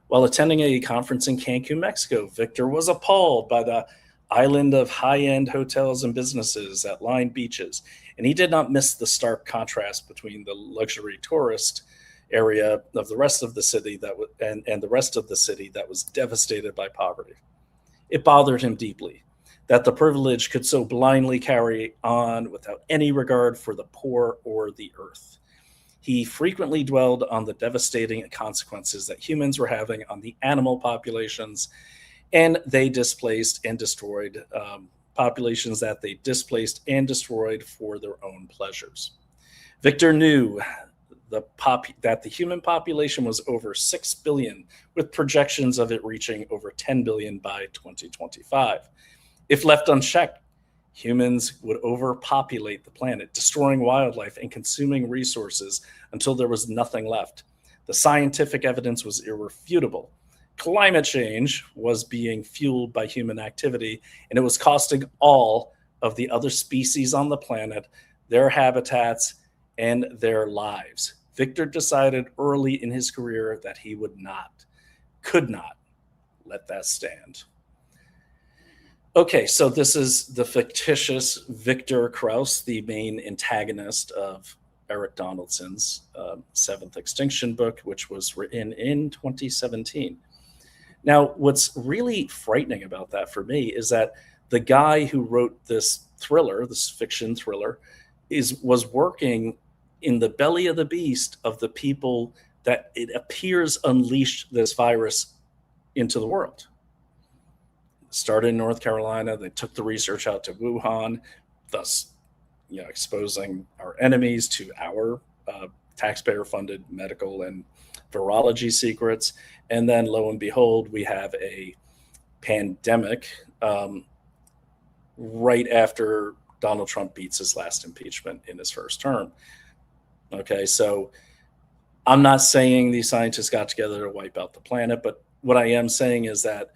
While attending a conference in Cancun, Mexico, Victor was appalled by the island of high-end hotels and businesses that lined beaches, and he did not miss the stark contrast between the luxury tourist area of the rest of the city and the rest of the city that was devastated by poverty. It bothered him deeply that the privilege could so blindly carry on without any regard for the poor or the earth. He frequently dwelled on the devastating consequences that humans were having on the animal populations, and they displaced and destroyed populations that they displaced and destroyed for their own pleasures. Victor knew that the human population was over 6 billion, with projections of it reaching over 10 billion by 2025. If left unchecked, humans would overpopulate the planet, destroying wildlife and consuming resources until there was nothing left. The scientific evidence was irrefutable. Climate change was being fueled by human activity, and it was costing all of the other species on the planet their habitats and their lives. Victor decided early in his career that he could not let that stand. Okay, so this is the fictitious Victor Krauss, the main antagonist of Eric Donaldson's Seventh Extinction book, which was written in 2017. Now, what's really frightening about that for me is that the guy who wrote this thriller, this fiction thriller, was working in the belly of the beast of the people that it appears unleashed this virus into the world. Started in North Carolina. They took the research out to Wuhan, thus, exposing our enemies to our taxpayer-funded medical and virology secrets. And then, lo and behold, we have a pandemic right after Donald Trump beats his last impeachment in his first term. Okay, so I'm not saying these scientists got together to wipe out the planet, but what I am saying is that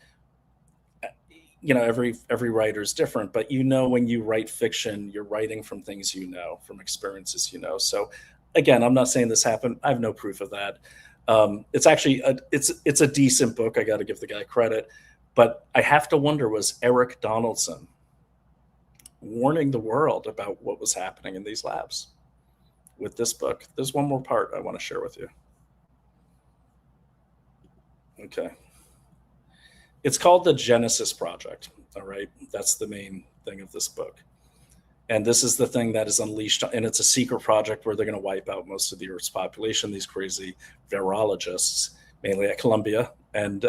every writer is different, but when you write fiction, you're writing from things from experiences So again, I'm not saying this happened. I have no proof of that. It's actually it's a decent book. I got to give the guy credit, but I have to wonder, was Eric Donaldson warning the world about what was happening in these labs with this book? There's one more part I want to share with you. Okay. It's called the Genesis Project. All right. That's the main thing of this book. And this is the thing that is unleashed. And it's a secret project where they're going to wipe out most of the Earth's population, these crazy virologists, mainly at Columbia. And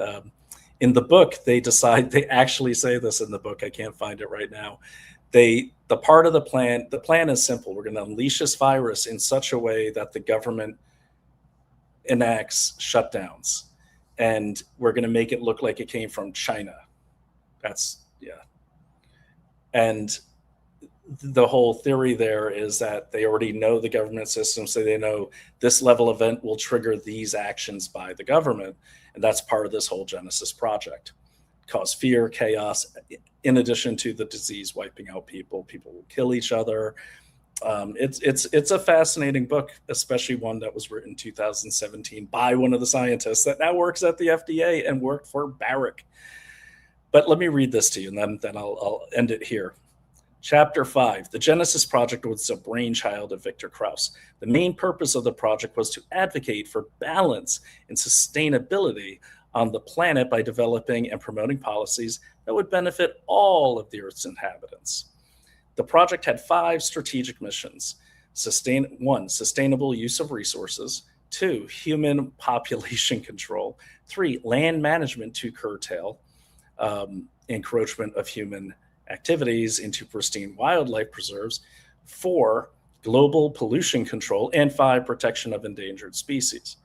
in the book, they actually say this in the book. I can't find it right now. The plan is simple. We're going to unleash this virus in such a way that the government enacts shutdowns. And we're going to make it look like it came from China. And the whole theory there is that they already know the government system, so they know this level event will trigger these actions by the government. And that's part of this whole Genesis Project. Cause fear, chaos, in addition to the disease wiping out people will kill each other. It's a fascinating book, especially one that was written in 2017 by one of the scientists that now works at the FDA and worked for Baric. But let me read this to you, and then I'll end it here. Chapter 5, the Genesis Project was a brainchild of Victor Krauss. The main purpose of the project was to advocate for balance and sustainability on the planet by developing and promoting policies that would benefit all of the Earth's inhabitants. The project had 5 strategic missions. 1, sustainable use of resources. 2, human population control. 3, land management to curtail encroachment of human activities into pristine wildlife preserves. 4, global pollution control. And 5, protection of endangered species.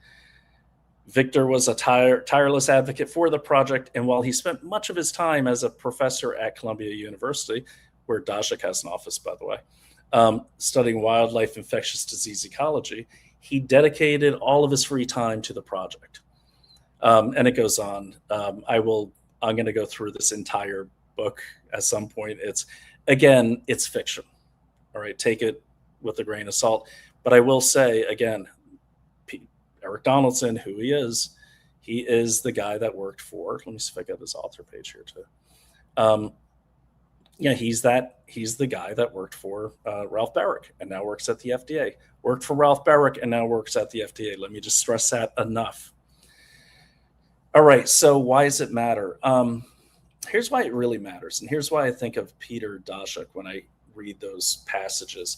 Victor was a tireless advocate for the project, and while he spent much of his time as a professor at Columbia University, where Daszak has an office, by the way, studying wildlife infectious disease ecology, he dedicated all of his free time to the project. And it goes on. I'm going to go through this entire book at some point. It's fiction. All right, take it with a grain of salt. But I will say, again, Eric Donaldson, who he is the guy that worked for, let me see if I got his author page here too. He's the guy that worked for Ralph Baric and now works at the FDA. Worked for Ralph Baric and now works at the FDA. Let me just stress that enough. All right, so why does it matter? Here's why it really matters, and here's why I think of Peter Daszak when I read those passages.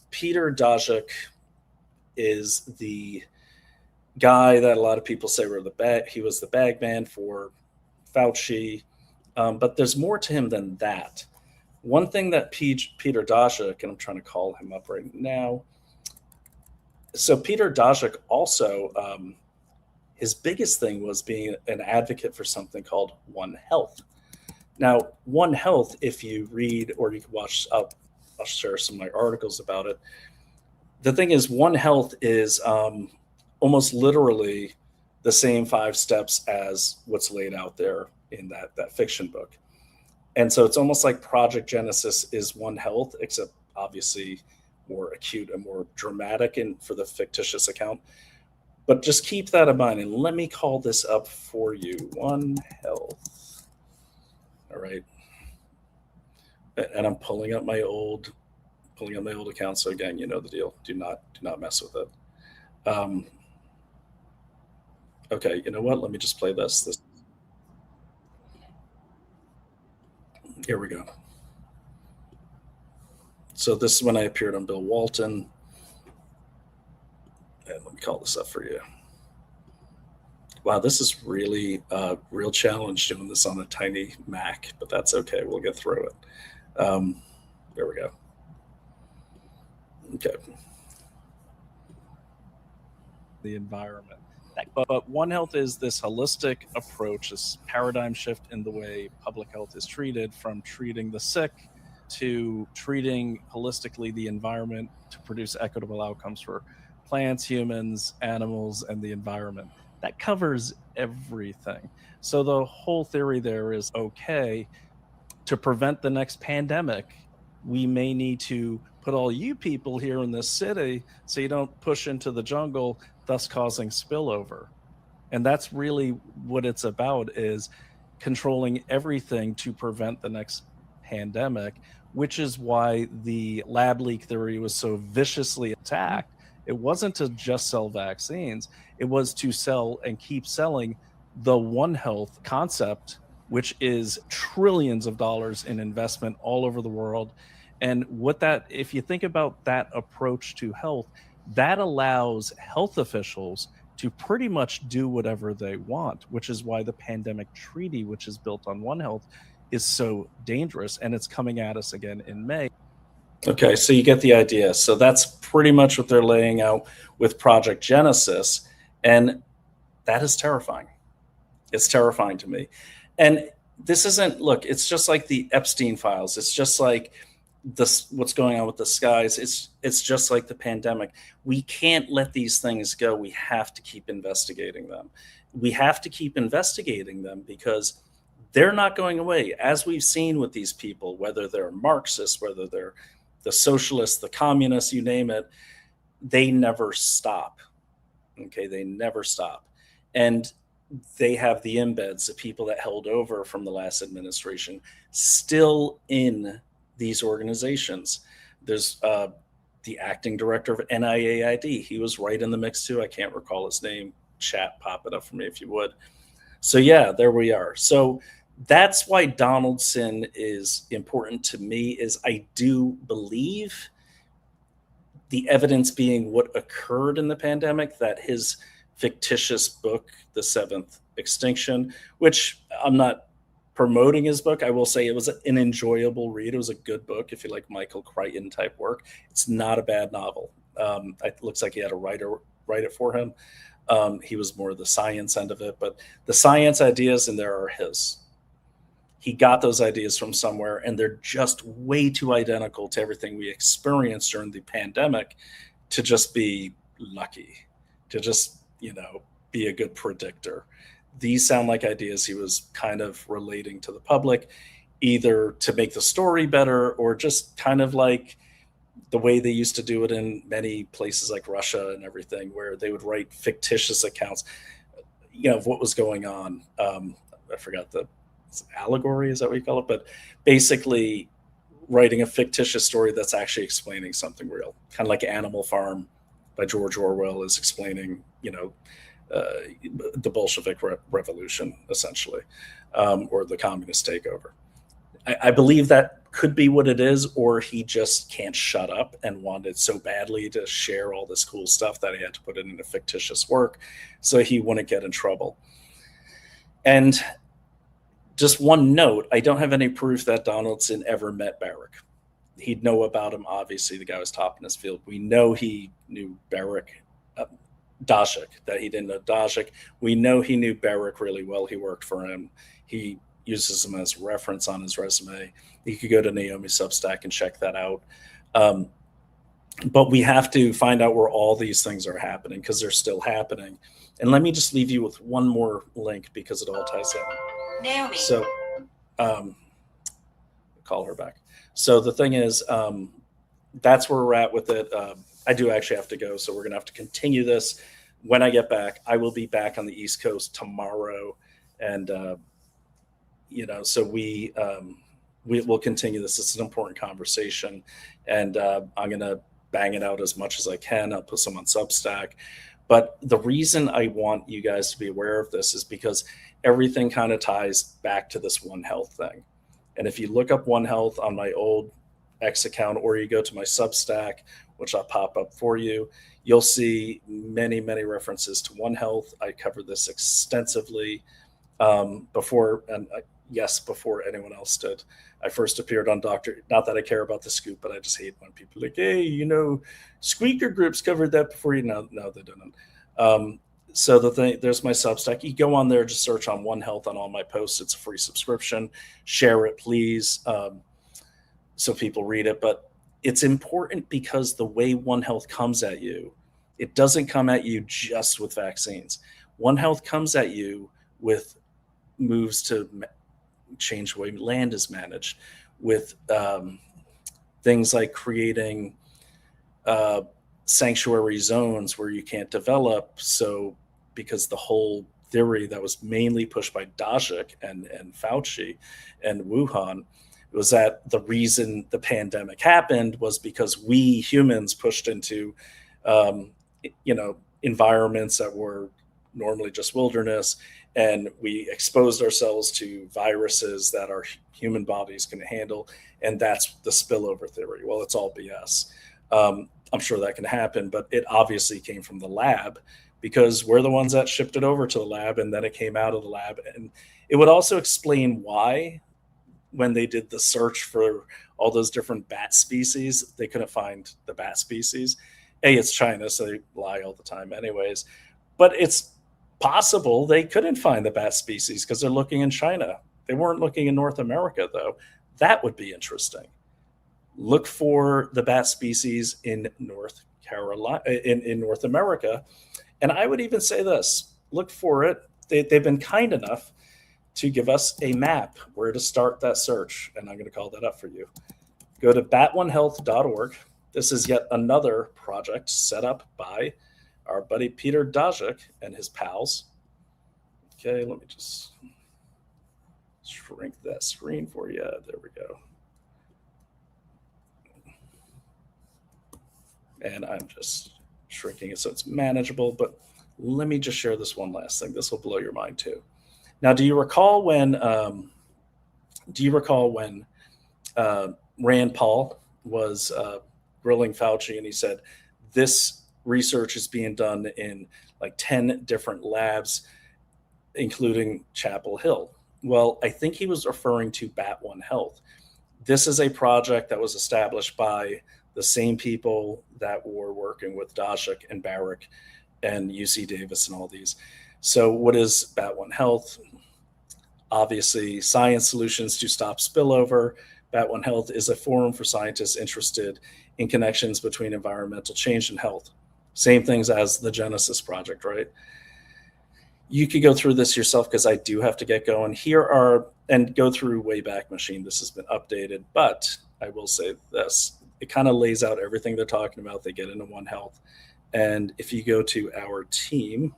Peter Daszak is the guy that a lot of people say he was the bag man for Fauci. But there's more to him than that. One thing that Peter Daszak, and I'm trying to call him up right now. So Peter Daszak also, his biggest thing was being an advocate for something called One Health. Now, One Health, if you read or you can watch, I'll share some of my articles about it. The thing is, One Health is almost literally the same 5 steps as what's laid out there in that fiction book. And so it's almost like Project Genesis is One Health, except obviously more acute and more dramatic for the fictitious account. But just keep that in mind, and let me call this up for you. One Health. All right. And I'm pulling up my old account. So again, you know the deal. Do not mess with it. Okay, you know what? Let me just play this. Here we go. So this is when I appeared on Bill Walton. And let me call this up for you. Wow, this is really a real challenge doing this on a tiny Mac, but that's okay. We'll get through it. There we go. Okay. The environment. But One Health is this holistic approach, this paradigm shift in the way public health is treated, from treating the sick to treating holistically the environment to produce equitable outcomes for plants, humans, animals, and the environment. That covers everything. So the whole theory there is, okay, to prevent the next pandemic, we may need to put all you people here in this city so you don't push into the jungle, thus causing spillover. And that's really what it's about, is controlling everything to prevent the next pandemic, which is why the lab leak theory was so viciously attacked. It wasn't to just sell vaccines. It was to sell and keep selling the One Health concept, which is trillions of dollars in investment all over the world. And what that, if you think about that approach to health, that allows health officials to pretty much do whatever they want, which is why the pandemic treaty, which is built on One Health, is so dangerous. And it's coming at us again in May. Okay, so you get the idea. So that's pretty much what they're laying out with Project Genesis. And that is terrifying. It's terrifying to me. And this isn't, look, it's just like the Epstein files. It's just like this, what's going on with the skies. It's just like the pandemic. We can't let these things go. We have to keep investigating them. We have to keep investigating them because they're not going away. As we've seen with these people, whether they're Marxists, whether they're the socialists, the communists, you name it, they never stop. Okay, they never stop. And they have the embeds, the people that held over from the last administration, still in these organizations. There's the acting director of NIAID. He was right in the mix too. I can't recall his name. Chat, pop it up for me if you would. So yeah, there we are. So that's why Donaldson is important to me, is I do believe, the evidence being what occurred in the pandemic, that his fictitious book, The Seventh Extinction, which I'm not promoting his book. I will say it was an enjoyable read. It was a good book if you like Michael Crichton type work. It's not a bad novel. It looks like he had a writer write it for him. He was more the science end of it, but the science ideas in there are his. He got those ideas from somewhere, and they're just way too identical to everything we experienced during the pandemic to just be lucky, to just, be a good predictor. These sound like ideas he was kind of relating to the public, either to make the story better or just kind of like the way they used to do it in many places like Russia and everything, where they would write fictitious accounts, of what was going on. I forgot the allegory, is that what you call it? But basically writing a fictitious story that's actually explaining something real, kind of like Animal Farm by George Orwell is explaining, the Bolshevik revolution, essentially, or the communist takeover. I believe that could be what it is, or he just can't shut up and wanted so badly to share all this cool stuff that he had to put it into fictitious work so he wouldn't get in trouble. And just one note, I don't have any proof that Donaldson ever met Baric. He'd know about him, obviously. The guy was top in his field. We know he knew Baric, Daszak, that he didn't know Daszak. We know he knew Baric really well. He worked for him. He uses him as reference on his resume. You could go to Naomi Substack and check that out. But we have to find out where all these things are happening, because they're still happening. And let me just leave you with one more link, because it all ties in. Naomi. So call her back. So the thing is, that's where we're at with it. I do actually have to go, so we're going to have to continue this when I get back. I will be back on the East Coast tomorrow, and so we will continue this. It's an important conversation, and I'm going to bang it out as much as I can. I'll put some on Substack. But the reason I want you guys to be aware of this is because everything kind of ties back to this One Health thing. And if you look up One Health on my old X account, or you go to my Substack, which I'll pop up for you, you'll see many, many references to One Health. I cover this extensively before anyone else did. I first appeared on Dr. Not that I care about the scoop, but I just hate when people are like, hey, Squeaker Groups covered that before you. No, they didn't. So there's my Substack. You go on there, just search on One Health on all my posts. It's a free subscription. Share it, please, so people read it. But it's important because the way One Health comes at you, it doesn't come at you just with vaccines. One Health comes at you with moves to change the way land is managed, with things like creating sanctuary zones where you can't develop. So because the whole theory that was mainly pushed by Daszak and Fauci and Wuhan was that the reason the pandemic happened was because we humans pushed into environments that were normally just wilderness, and we exposed ourselves to viruses that our human bodies can handle, and that's the spillover theory. Well, it's all BS. I'm sure that can happen, but it obviously came from the lab because we're the ones that shipped it over to the lab, and then it came out of the lab. And it would also explain why, when they did the search for all those different bat species, they couldn't find the bat species. It's China, so they lie all the time anyways. But it's possible they couldn't find the bat species because they're looking in China. They weren't looking in North America, though. That would be interesting. Look for the bat species in North Carolina, in North America. And I would even say this, look for it. They've been kind enough to give us a map where to start that search. And I'm going to call that up for you. Go to bat1health.org. This is yet another project set up by our buddy Peter Daszak and his pals. Okay, let me just shrink that screen for you. There we go. And I'm just shrinking it so it's manageable. But let me just share this one last thing. This will blow your mind too. Now, do you recall when Rand Paul was grilling Fauci, and he said this research is being done in like 10 different labs, including Chapel Hill? Well, I think he was referring to Bat1 Health. This is a project that was established by the same people that were working with Daszak and Baric and UC Davis and all these. So what is Bat1 Health? Obviously, science solutions to stop spillover. Bat1 Health is a forum for scientists interested in connections between environmental change and health. Same things as the Genesis Project, right? You could go through this yourself because I do have to get going. And go through Wayback Machine. This has been updated, but I will say this. It kind of lays out everything they're talking about. They get into One Health. And if you go to our team,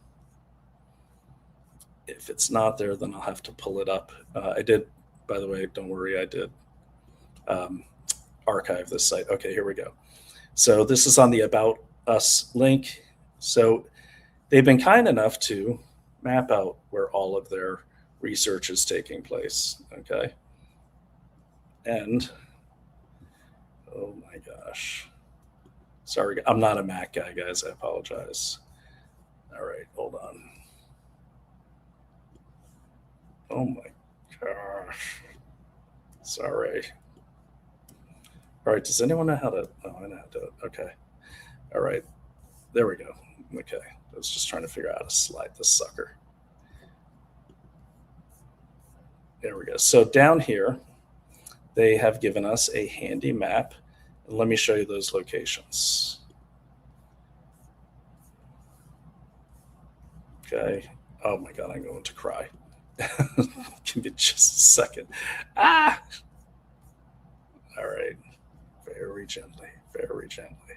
if it's not there, then I'll have to pull it up. I did, by the way, don't worry, I did archive this site. Okay, here we go. So this is on the About Us link. So they've been kind enough to map out where all of their research is taking place. Okay. And oh my gosh. Sorry, I'm not a Mac guy, guys. I apologize. All right, hold on. Oh my gosh. Sorry. All right, does anyone know how to? Oh, I know how to do it. Okay. All right. There we go. Okay. I was just trying to figure out how to slide this sucker. There we go. So down here, they have given us a handy map. And let me show you those locations. Okay. Oh my God, I'm going to cry. Give me just a second. All right. Very gently, very gently.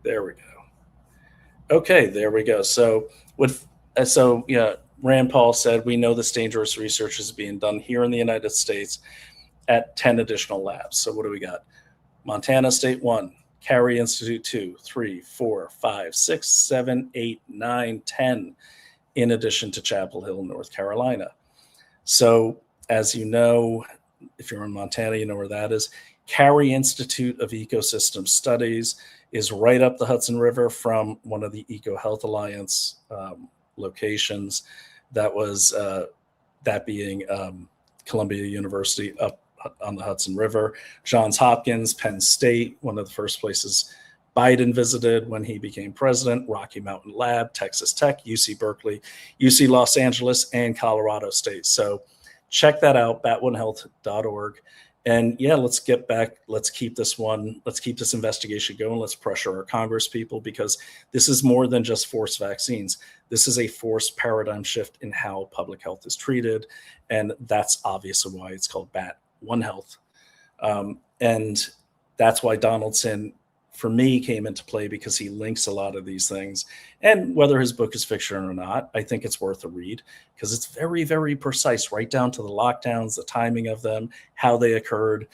There we go. Okay, there we go. So Rand Paul said, we know this dangerous research is being done here in the United States at 10 additional labs. So what do we got? Montana State 1, Carey Institute 2, 3, 4, 5, 6, 7, 8, 9, 10, in addition to Chapel Hill, North Carolina. So as you know, if you're in Montana, you know where that is. Cary Institute of Ecosystem Studies is right up the Hudson River from one of the EcoHealth Alliance locations. That was that being Columbia University up on the Hudson River. Johns Hopkins, Penn State, one of the first places Biden visited when he became president, Rocky Mountain Lab, Texas Tech, UC Berkeley, UC Los Angeles, and Colorado State. So check that out, bat1health.org. And yeah, let's get back. Let's keep this investigation going. Let's pressure our Congress people, because this is more than just forced vaccines. This is a forced paradigm shift in how public health is treated. And that's obviously why it's called Bat One Health. And that's why Donaldson, for me, came into play, because he links a lot of these things. And whether his book is fiction or not, I think it's worth a read, because it's very, very precise, right down to the lockdowns, the timing of them, how they occurred,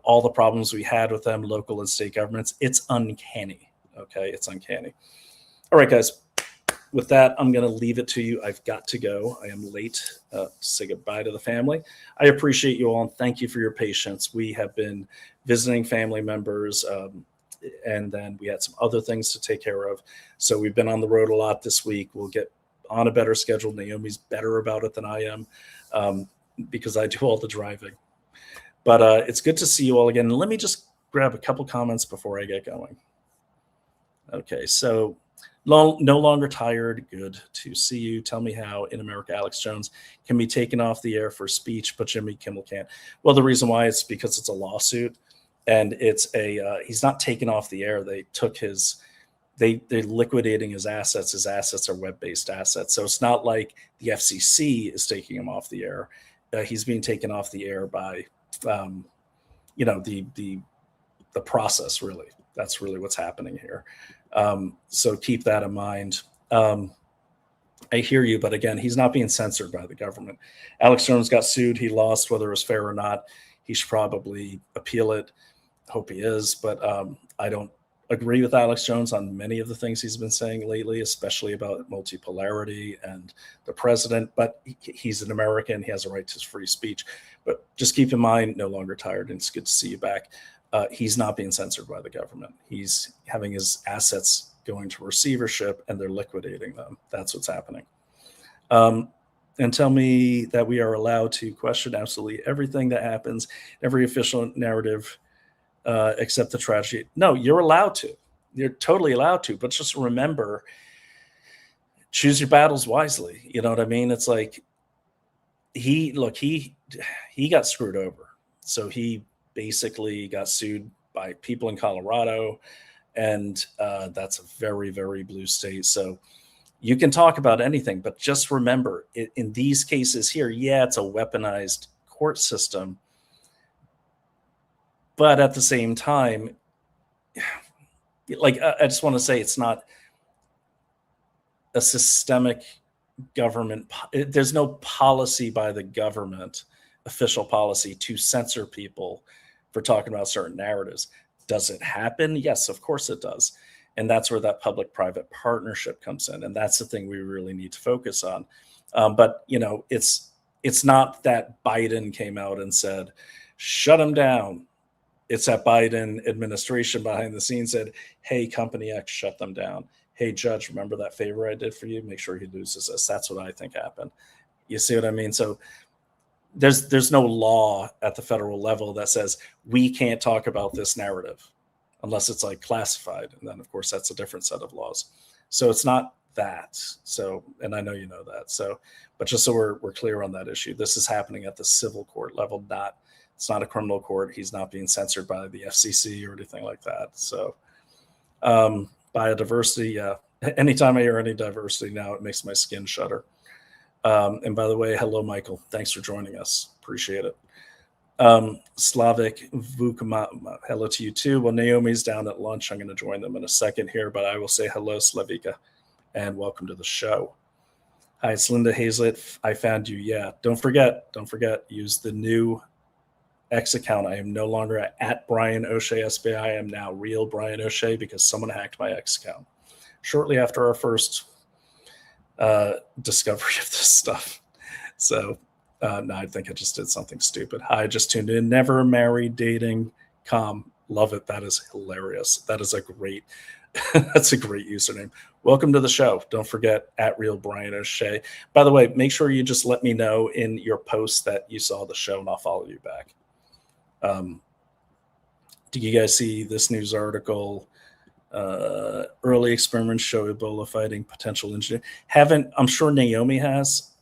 all the problems we had with them, local and state governments. It's uncanny. Okay, it's uncanny. All right, guys. With that, I'm going to leave it to you. I've got to go. I am late to say goodbye to the family. I appreciate you all, and thank you for your patience. We have been visiting family members, and then we had some other things to take care of. So we've been on the road a lot this week. We'll get on a better schedule. Naomi's better about it than I am, because I do all the driving. But it's good to see you all again. Let me just grab a couple comments before I get going. Okay, so no longer tired. Good to see you. Tell me how In America Alex Jones can be taken off the air for speech, but Jimmy Kimmel can't. Well, the reason why is because it's a lawsuit, and it's he's not taken off the air. They took they're liquidating his assets. His assets are web-based assets. So it's not like the FCC is taking him off the air. He's being taken off the air by, the process, really. That's really what's happening here. So keep that in mind. I hear you, but again, he's not being censored by the government. Alex Jones got sued. He lost. Whether it was fair or not, he should probably appeal it. Hope he is, but I don't agree with Alex Jones on many of the things he's been saying lately, especially about multipolarity and the president. But he's an American. He has a right to free speech. But just keep in mind, no longer tired, and it's good to see you back. He's not being censored by the government. He's having his assets going to receivership, and they're liquidating them. That's what's happening. And tell me that we are allowed to question absolutely everything that happens, every official narrative, except the tragedy. No, you're allowed to. You're totally allowed to. But just remember, choose your battles wisely. You know what I mean? It's like he got screwed over. So he basically got sued by people in Colorado, and that's a very, very blue state. So you can talk about anything, but just remember, in these cases here, yeah, it's a weaponized court system, but at the same time, like, I just want to say, it's not a systemic government. There's no policy by the government, official policy, to censor people for talking about certain narratives. Does it happen? Yes, of course it does. And that's where that public-private partnership comes in. And that's the thing we really need to focus on. But, it's not that Biden came out and said, shut him down. It's that Biden administration behind the scenes said, hey, Company X, shut them down. Hey, Judge, remember that favor I did for you? Make sure he loses this. That's what I think happened. You see what I mean? So there's no law at the federal level that says we can't talk about this narrative unless it's like classified. And then, of course, that's a different set of laws. So it's not that. So, and I know you know that. So, but just so we're clear on that issue, this is happening at the civil court level, it's not a criminal court. He's not being censored by the FCC or anything like that. So biodiversity, yeah. Anytime I hear any diversity now, it makes my skin shudder. And by the way, hello, Michael. Thanks for joining us. Appreciate it. Slavic Vukama, hello to you too. Well, Naomi's down at lunch. I'm going to join them in a second here, but I will say hello, Slavika, and welcome to the show. Hi, it's Linda Hazlett. I found you. Yeah. Don't forget, use the new X account. I am no longer at Brian O'Shea SBI. I am now real Brian O'Shea because someone hacked my X account shortly after our first discovery of this stuff. So No, I think I just did something stupid. Hi, just tuned in. Never married dating. Love it. That is hilarious. That is a great, that's a great username. Welcome to the show. Don't forget @RealBrianO'Shea. By the way, make sure you just let me know in your post that you saw the show, and I'll follow you back. Do you guys see this news article? Early experiments show Ebola fighting potential engineer. I'm sure Naomi has.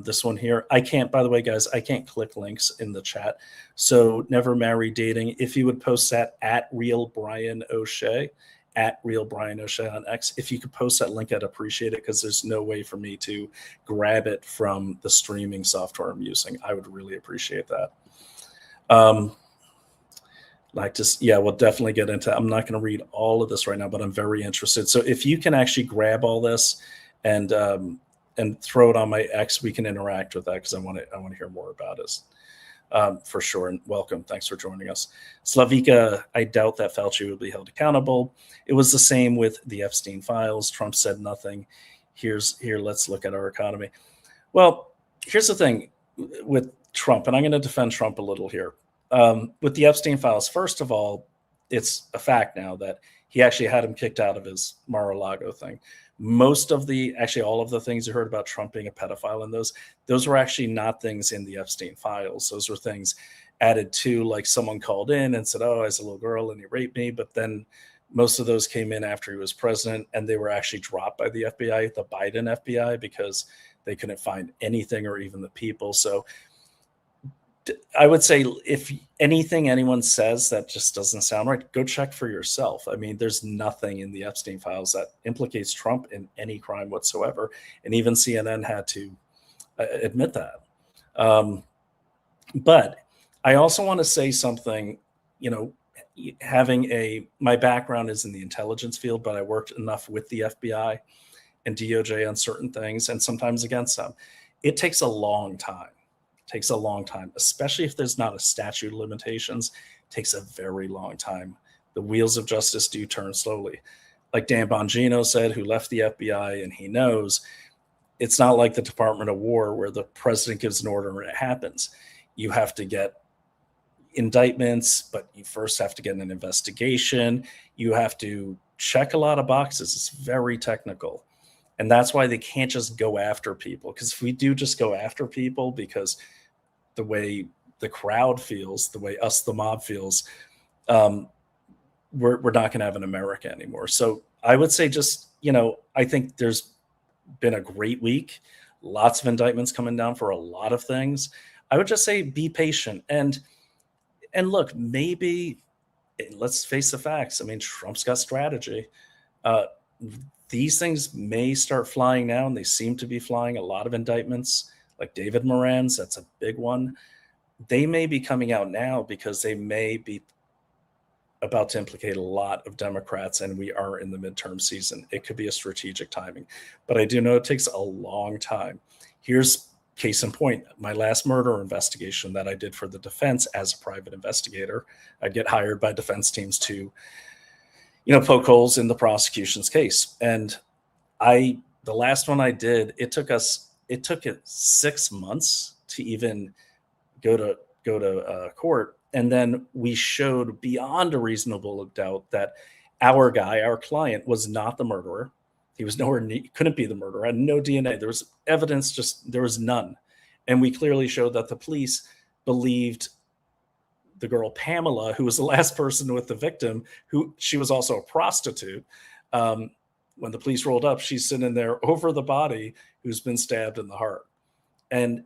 This one here. I can't, by the way, guys, I can't click links in the chat. So never marry dating. If you would post that @RealBrianO'Shea, @RealBrianO'Shea on X. If you could post that link, I'd appreciate it, because there's no way for me to grab it from the streaming software I'm using. I would really appreciate that. We'll definitely get into, I'm not going to read all of this right now, but I'm very interested. So if you can actually grab all this and throw it on my X, we can interact with that, because I want to hear more about it, for sure. And welcome. Thanks for joining us. Slavika, I doubt that Fauci will be held accountable. It was the same with the Epstein files. Trump said nothing. Let's look at our economy. Well, here's the thing with Trump, and I'm going to defend Trump a little here. With the Epstein files, first of all, it's a fact now that he actually had him kicked out of his Mar-a-Lago thing. All of the things you heard about Trump being a pedophile, and those were actually not things in the Epstein files. Those were things added to, like someone called in and said, "Oh, I was a little girl and he raped me." But then most of those came in after he was president, and they were actually dropped by the FBI, the Biden FBI, because they couldn't find anything or even the people. So I would say, if anything anyone says that just doesn't sound right, go check for yourself. I mean, there's nothing in the Epstein files that implicates Trump in any crime whatsoever. And even CNN had to admit that. But I also want to say something, my background is in the intelligence field, but I worked enough with the FBI and DOJ on certain things, and sometimes against them. It takes a long time. Especially if there's not a statute of limitations. It takes a very long time. The wheels of justice do turn slowly. Like Dan Bongino said, who left the FBI, and he knows it's not like the Department of War where the president gives an order and it happens. You have to get indictments, but you first have to get an investigation. You have to check a lot of boxes. It's very technical. And that's why they can't just go after people. Because if we do just go after people because the way the crowd feels, the way us, the mob feels, we're not going to have an America anymore. So I would say I think there's been a great week. Lots of indictments coming down for a lot of things. I would just say be patient. And look, maybe, let's face the facts. I mean, Trump's got strategy. These things may start flying now, and they seem to be flying. A lot of indictments, like David Moran's, that's a big one. They may be coming out now because they may be about to implicate a lot of Democrats, and we are in the midterm season. It could be a strategic timing, but I do know it takes a long time. Here's case in point, my last murder investigation that I did for the defense as a private investigator. I'd get hired by defense teams to poke holes in the prosecution's case. And the last one I did, it took it 6 months to even go to court. And then we showed beyond a reasonable doubt that our client was not the murderer. He was couldn't be the murderer, had no DNA. There was evidence, there was none. And we clearly showed that the police believed the girl Pamela, who was the last person with the victim, she was also a prostitute. When the police rolled up, she's sitting there over the body who's been stabbed in the heart. And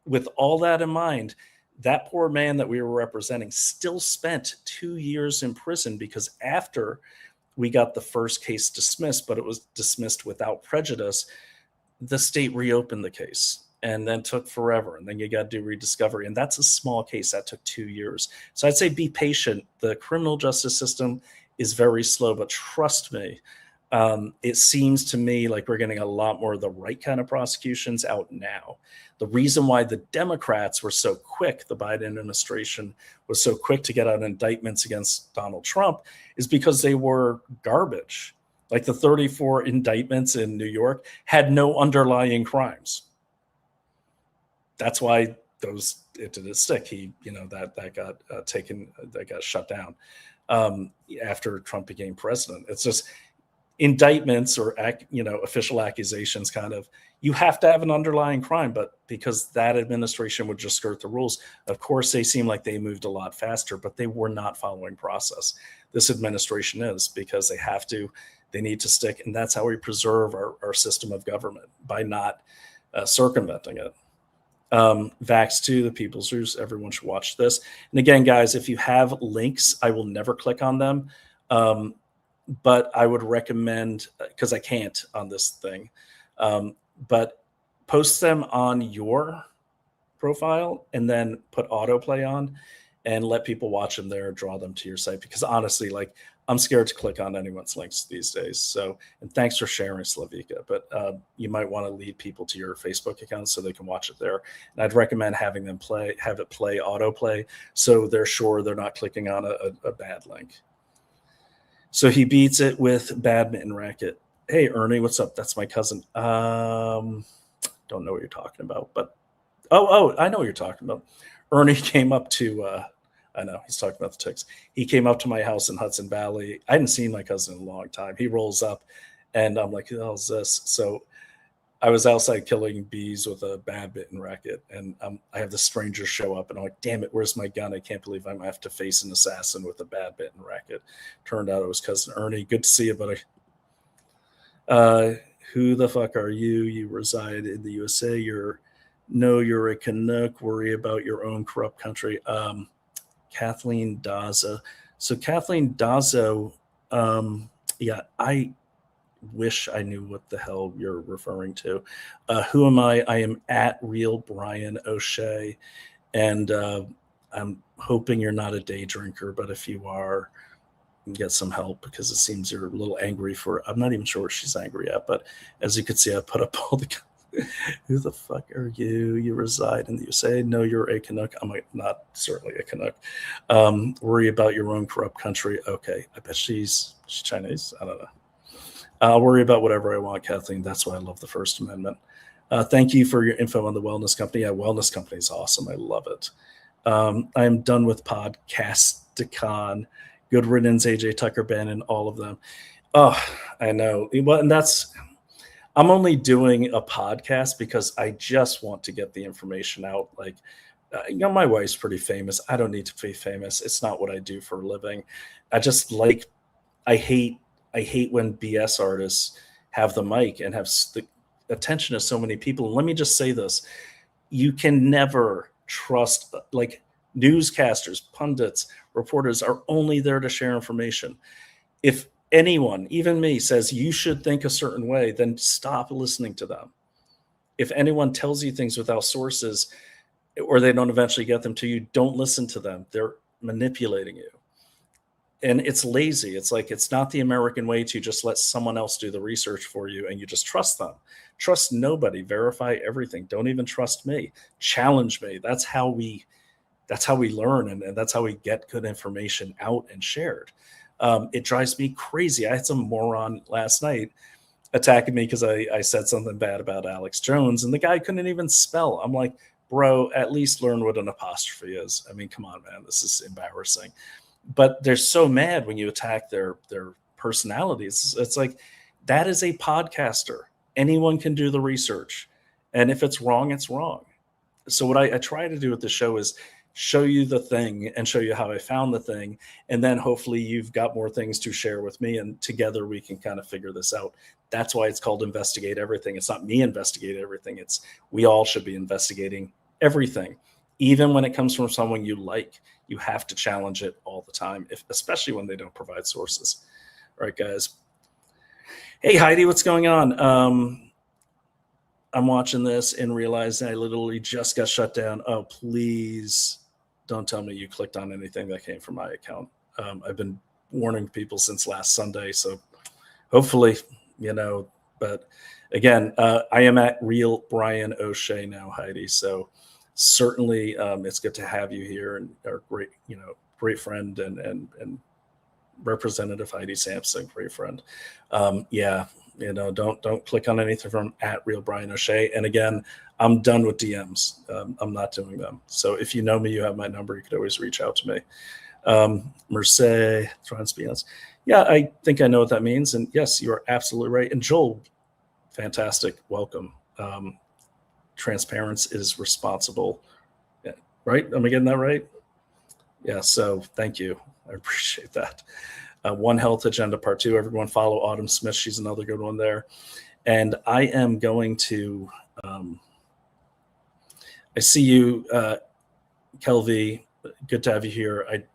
with all that in mind, that poor man that we were representing still spent 2 years in prison, because after we got the first case dismissed, but it was dismissed without prejudice, the state reopened the case. And then took forever. And then you got to do rediscovery. And that's a small case. That took 2 years. So I'd say be patient. The criminal justice system is very slow, but trust me, it seems to me like we're getting a lot more of the right kind of prosecutions out now. The reason why the Democrats were so quick, the Biden administration was so quick to get out indictments against Donald Trump, is because they were garbage. Like the 34 indictments in New York had no underlying crimes. that's why it didn't stick. He, that got taken, that got shut down after Trump became president. It's just indictments or official accusations. Kind of, you have to have an underlying crime, but because that administration would just skirt the rules, of course they seem like they moved a lot faster, but they were not following process. This administration is, because they need to stick, and that's how we preserve our system of government, by not circumventing it. Vax 2, the People's Ruse, everyone should watch this. And again, guys, if you have links, I will never click on them. But I would recommend, because I can't on this thing, but post them on your profile and then put autoplay on and let people watch them there, draw them to your site. Because honestly, like, I'm scared to click on anyone's links these days. So, and thanks for sharing, Slavika. But you might want to lead people to your Facebook account so they can watch it there. And I'd recommend having them have it play autoplay, so they're sure they're not clicking on a bad link. So he beats it with badminton racket. Hey, Ernie, what's up? That's my cousin. Don't know what you're talking about, but I know what you're talking about. Ernie came up to. I know he's talking about the ticks. He came up to my house in Hudson Valley. I hadn't seen my cousin in a long time. He rolls up, and I'm like, "Who the hell is this?" So I was outside killing bees with a badminton racket, and I have this stranger show up, and I'm like, "Damn it, where's my gun? I can't believe I'm gonna have to face an assassin with a badminton racket." Turned out it was cousin Ernie. Good to see you, buddy. Who the fuck are you? You reside in the USA. You're a Canuck. Worry about your own corrupt country. Kathleen Daza. So Kathleen Dazo, I wish I knew what the hell you're referring to. Who am I? I am at Real Brian O'Shea, and I'm hoping you're not a day drinker, but if you are, get some help, because it seems you're a little angry I'm not even sure what she's angry at, but as you can see, I put up all the who the fuck are you? You reside in the USA. No, you're a Canuck. I'm not certainly a Canuck. Worry about your own corrupt country. Okay, I bet she's Chinese. I don't know. I'll worry about whatever I want, Kathleen. That's why I love the First Amendment. Thank you for your info on the Wellness Company. Yeah, Wellness Company is awesome. I love it. I am done with Podcasticon. Good riddance, AJ Tucker, Bannon, all of them. Oh, I know. And I'm only doing a podcast because I just want to get the information out. Like, my wife's pretty famous. I don't need to be famous. It's not what I do for a living. I hate when BS artists have the mic and have the attention of so many people. And let me just say this. You can never trust, like, newscasters, pundits, reporters are only there to share information. If anyone, even me, says you should think a certain way, then stop listening to them. If anyone tells you things without sources, or they don't eventually get them to you, don't listen to them. They're manipulating you. And it's lazy. It's like, it's not the American way to just let someone else do the research for you and you just trust them. Trust nobody. Verify everything. Don't even trust me. Challenge me. That's how we learn, and that's how we get good information out and shared. It drives me crazy. I had some moron last night attacking me because I said something bad about Alex Jones, and the guy couldn't even spell. I'm like, bro, at least learn what an apostrophe is. I mean, come on, man, this is embarrassing. But they're so mad when you attack their personalities. It's like, that is a podcaster. Anyone can do the research, and if it's wrong, it's wrong. So what I try to do with the show is show you the thing and show you how I found the thing. And then hopefully you've got more things to share with me, and together we can kind of figure this out. That's why it's called Investigate Everything. It's not me investigate everything. It's we all should be investigating everything. Even when it comes from someone you like, you have to challenge it all the time, especially when they don't provide sources. All right, guys. Hey, Heidi, what's going on? I'm watching this and realizing I literally just got shut down. Oh, please don't tell me you clicked on anything that came from my account. I've been warning people since last Sunday, so hopefully, but again, I am at Real Brian O'Shea now, Heidi. So certainly it's good to have you here, and our great friend and Representative Heidi Sampson, great friend. Yeah, Don't click on anything from @RealBrianO'Shea. And again, I'm done with DMs. I'm not doing them. So if you know me, you have my number. You could always reach out to me. Mercedes, Transbians. Yeah, I think I know what that means. And yes, you are absolutely right. And Joel, fantastic. Welcome. Transparency is responsible. Yeah, right? Am I getting that right? Yeah. So thank you. I appreciate that. One Health Agenda Part 2. Everyone follow Autumn Smith. She's another good one there. And I am going to, I see you, Kelvy. Good to have you here.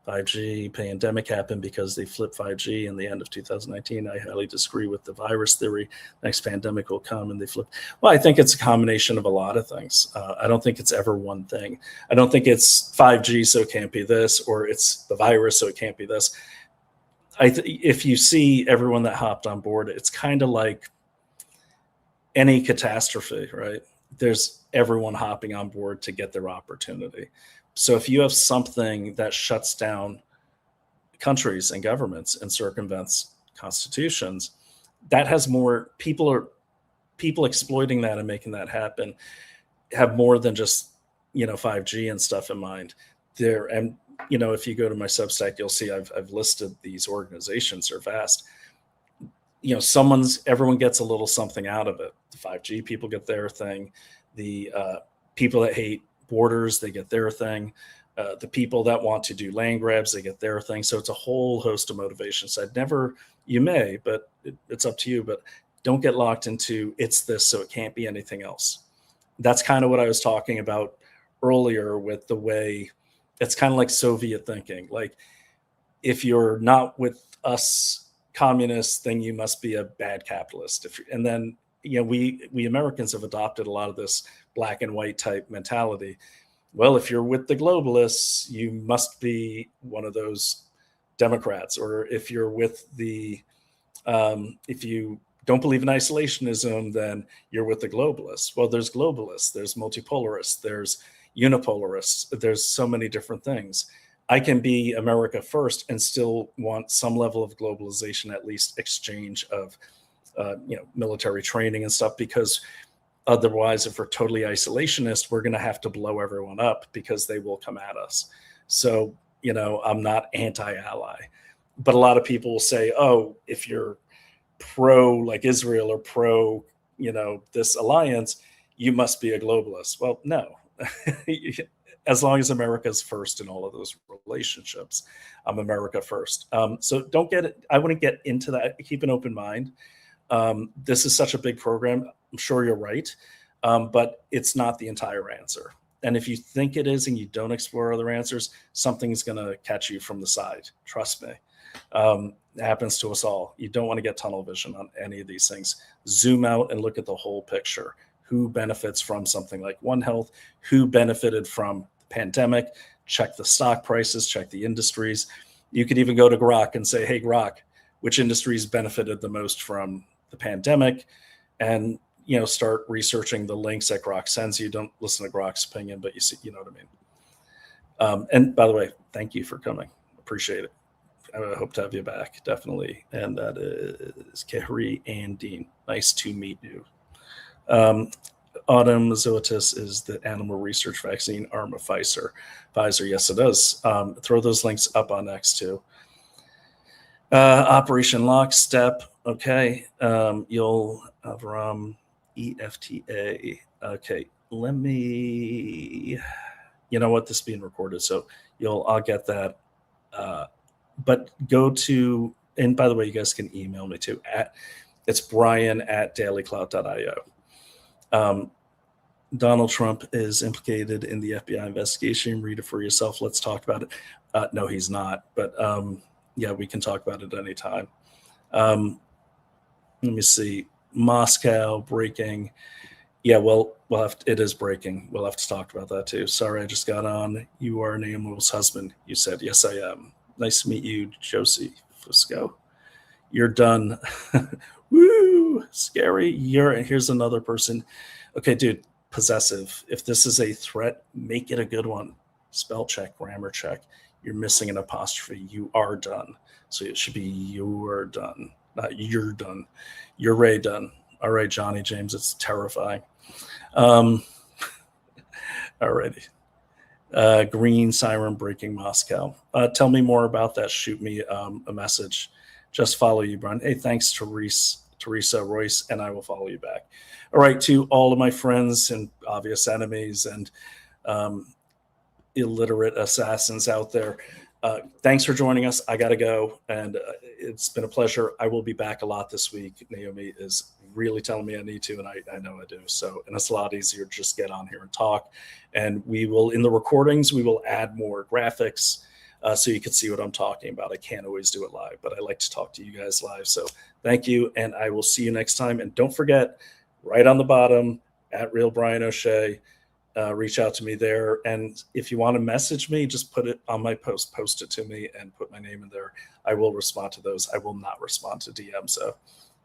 5G pandemic happened because they flipped 5G in the end of 2019. I highly disagree with the virus theory. Next pandemic will come and they flip. Well, I think it's a combination of a lot of things. I don't think it's ever one thing. I don't think it's 5G, so it can't be this, or it's the virus, so it can't be this. If you see everyone that hopped on board, it's kind of like any catastrophe, right? There's everyone hopping on board to get their opportunity. So if you have something that shuts down countries and governments and circumvents constitutions, that has more people exploiting that and making that happen have more than just 5G and stuff in mind. There, and if you go to my Substack, you'll see I've listed these organizations. They're vast. Everyone gets a little something out of it. The 5G people get their thing. The people that hate borders, they get their thing. The people that want to do land grabs, they get their thing. So it's a whole host of motivations. You may, but it's up to you, but don't get locked into it's this, so it can't be anything else. That's kind of what I was talking about earlier with the way it's kind of like Soviet thinking. Like, if you're not with us communists, then you must be a bad capitalist. And then, we Americans have adopted a lot of this black and white type mentality. Well, if you're with the globalists, you must be one of those Democrats. Or if you're with if you don't believe in isolationism, then you're with the globalists. Well, there's globalists, there's multipolarists, there's unipolarists, there's so many different things. I can be America first and still want some level of globalization, at least exchange of military training and stuff, because otherwise, if we're totally isolationist, we're going to have to blow everyone up because they will come at us. So, I'm not anti-ally, but a lot of people will say, oh, if you're pro like Israel or pro, this alliance, you must be a globalist. Well, no. As long as America's first in all of those relationships, I'm America first. So I wouldn't get into that. Keep an open mind. This is such a big program. I'm sure you're right, but it's not the entire answer. And if you think it is and you don't explore other answers, something's going to catch you from the side. Trust me. It happens to us all. You don't want to get tunnel vision on any of these things. Zoom out and look at the whole picture. Who benefits from something like One Health? Who benefited from the pandemic? Check the stock prices, check the industries. You could even go to Grok and say, hey, Grok, which industries benefited the most from the pandemic? And, start researching the links that Grok sends you. Don't listen to Grok's opinion, but you know what I mean? And by the way, thank you for coming. Appreciate it. I hope to have you back, definitely. And that is Kerry and Dean. Nice to meet you. Autumn Zoetis is the animal research vaccine arm of Pfizer. Yes, it does. Throw those links up on X too. Operation Lockstep. Okay. You'll Avram EFTA. Okay. Let me. You know what? This is being recorded, so I'll get that. But go to, and by the way, you guys can email me too. It's brian@dailycloud.io. Donald Trump is implicated in the FBI investigation. Read it for yourself. Let's talk about it. No, he's not. But yeah, we can talk about it anytime. Let me see. Moscow breaking. Yeah, well, it is breaking. We'll have to talk about that too. Sorry, I just got on. You are Naomi's husband. You said, yes, I am. Nice to meet you, Josie Fusco. You're done. Woo, scary. Here's another person. Okay, dude, possessive. If this is a threat, make it a good one. Spell check, grammar check. You're missing an apostrophe. You are done. So it should be you're done. Not you're done. You're Ray done. All right, Johnny James, it's terrifying. Alrighty. Green Siren Breaking Moscow. Tell me more about that. Shoot me a message. Just follow you, Brian. Hey, thanks, Teresa Royce, and I will follow you back. All right, to all of my friends and obvious enemies and illiterate assassins out there, thanks for joining us. I got to go, and it's been a pleasure. I will be back a lot this week. Naomi is really telling me I need to, and I know I do. So, and it's a lot easier to just get on here and talk. And we will, in the recordings, we will add more graphics so you can see what I'm talking about. I can't always do it live, but I like to talk to you guys live. So thank you, and I will see you next time. And don't forget, right on the bottom, at Real Brian O'Shea, reach out to me there. And if you want to message me, just put it on my post it to me and put my name in there. I will respond to those. I will not respond to DM, so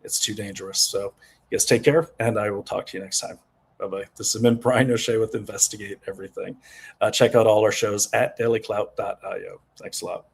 it's too dangerous. So you guys take care, and I will talk to you next time. Bye-bye. This has been Brian O'Shea with Investigate Everything. Check out all our shows at dailyclout.io. Thanks a lot.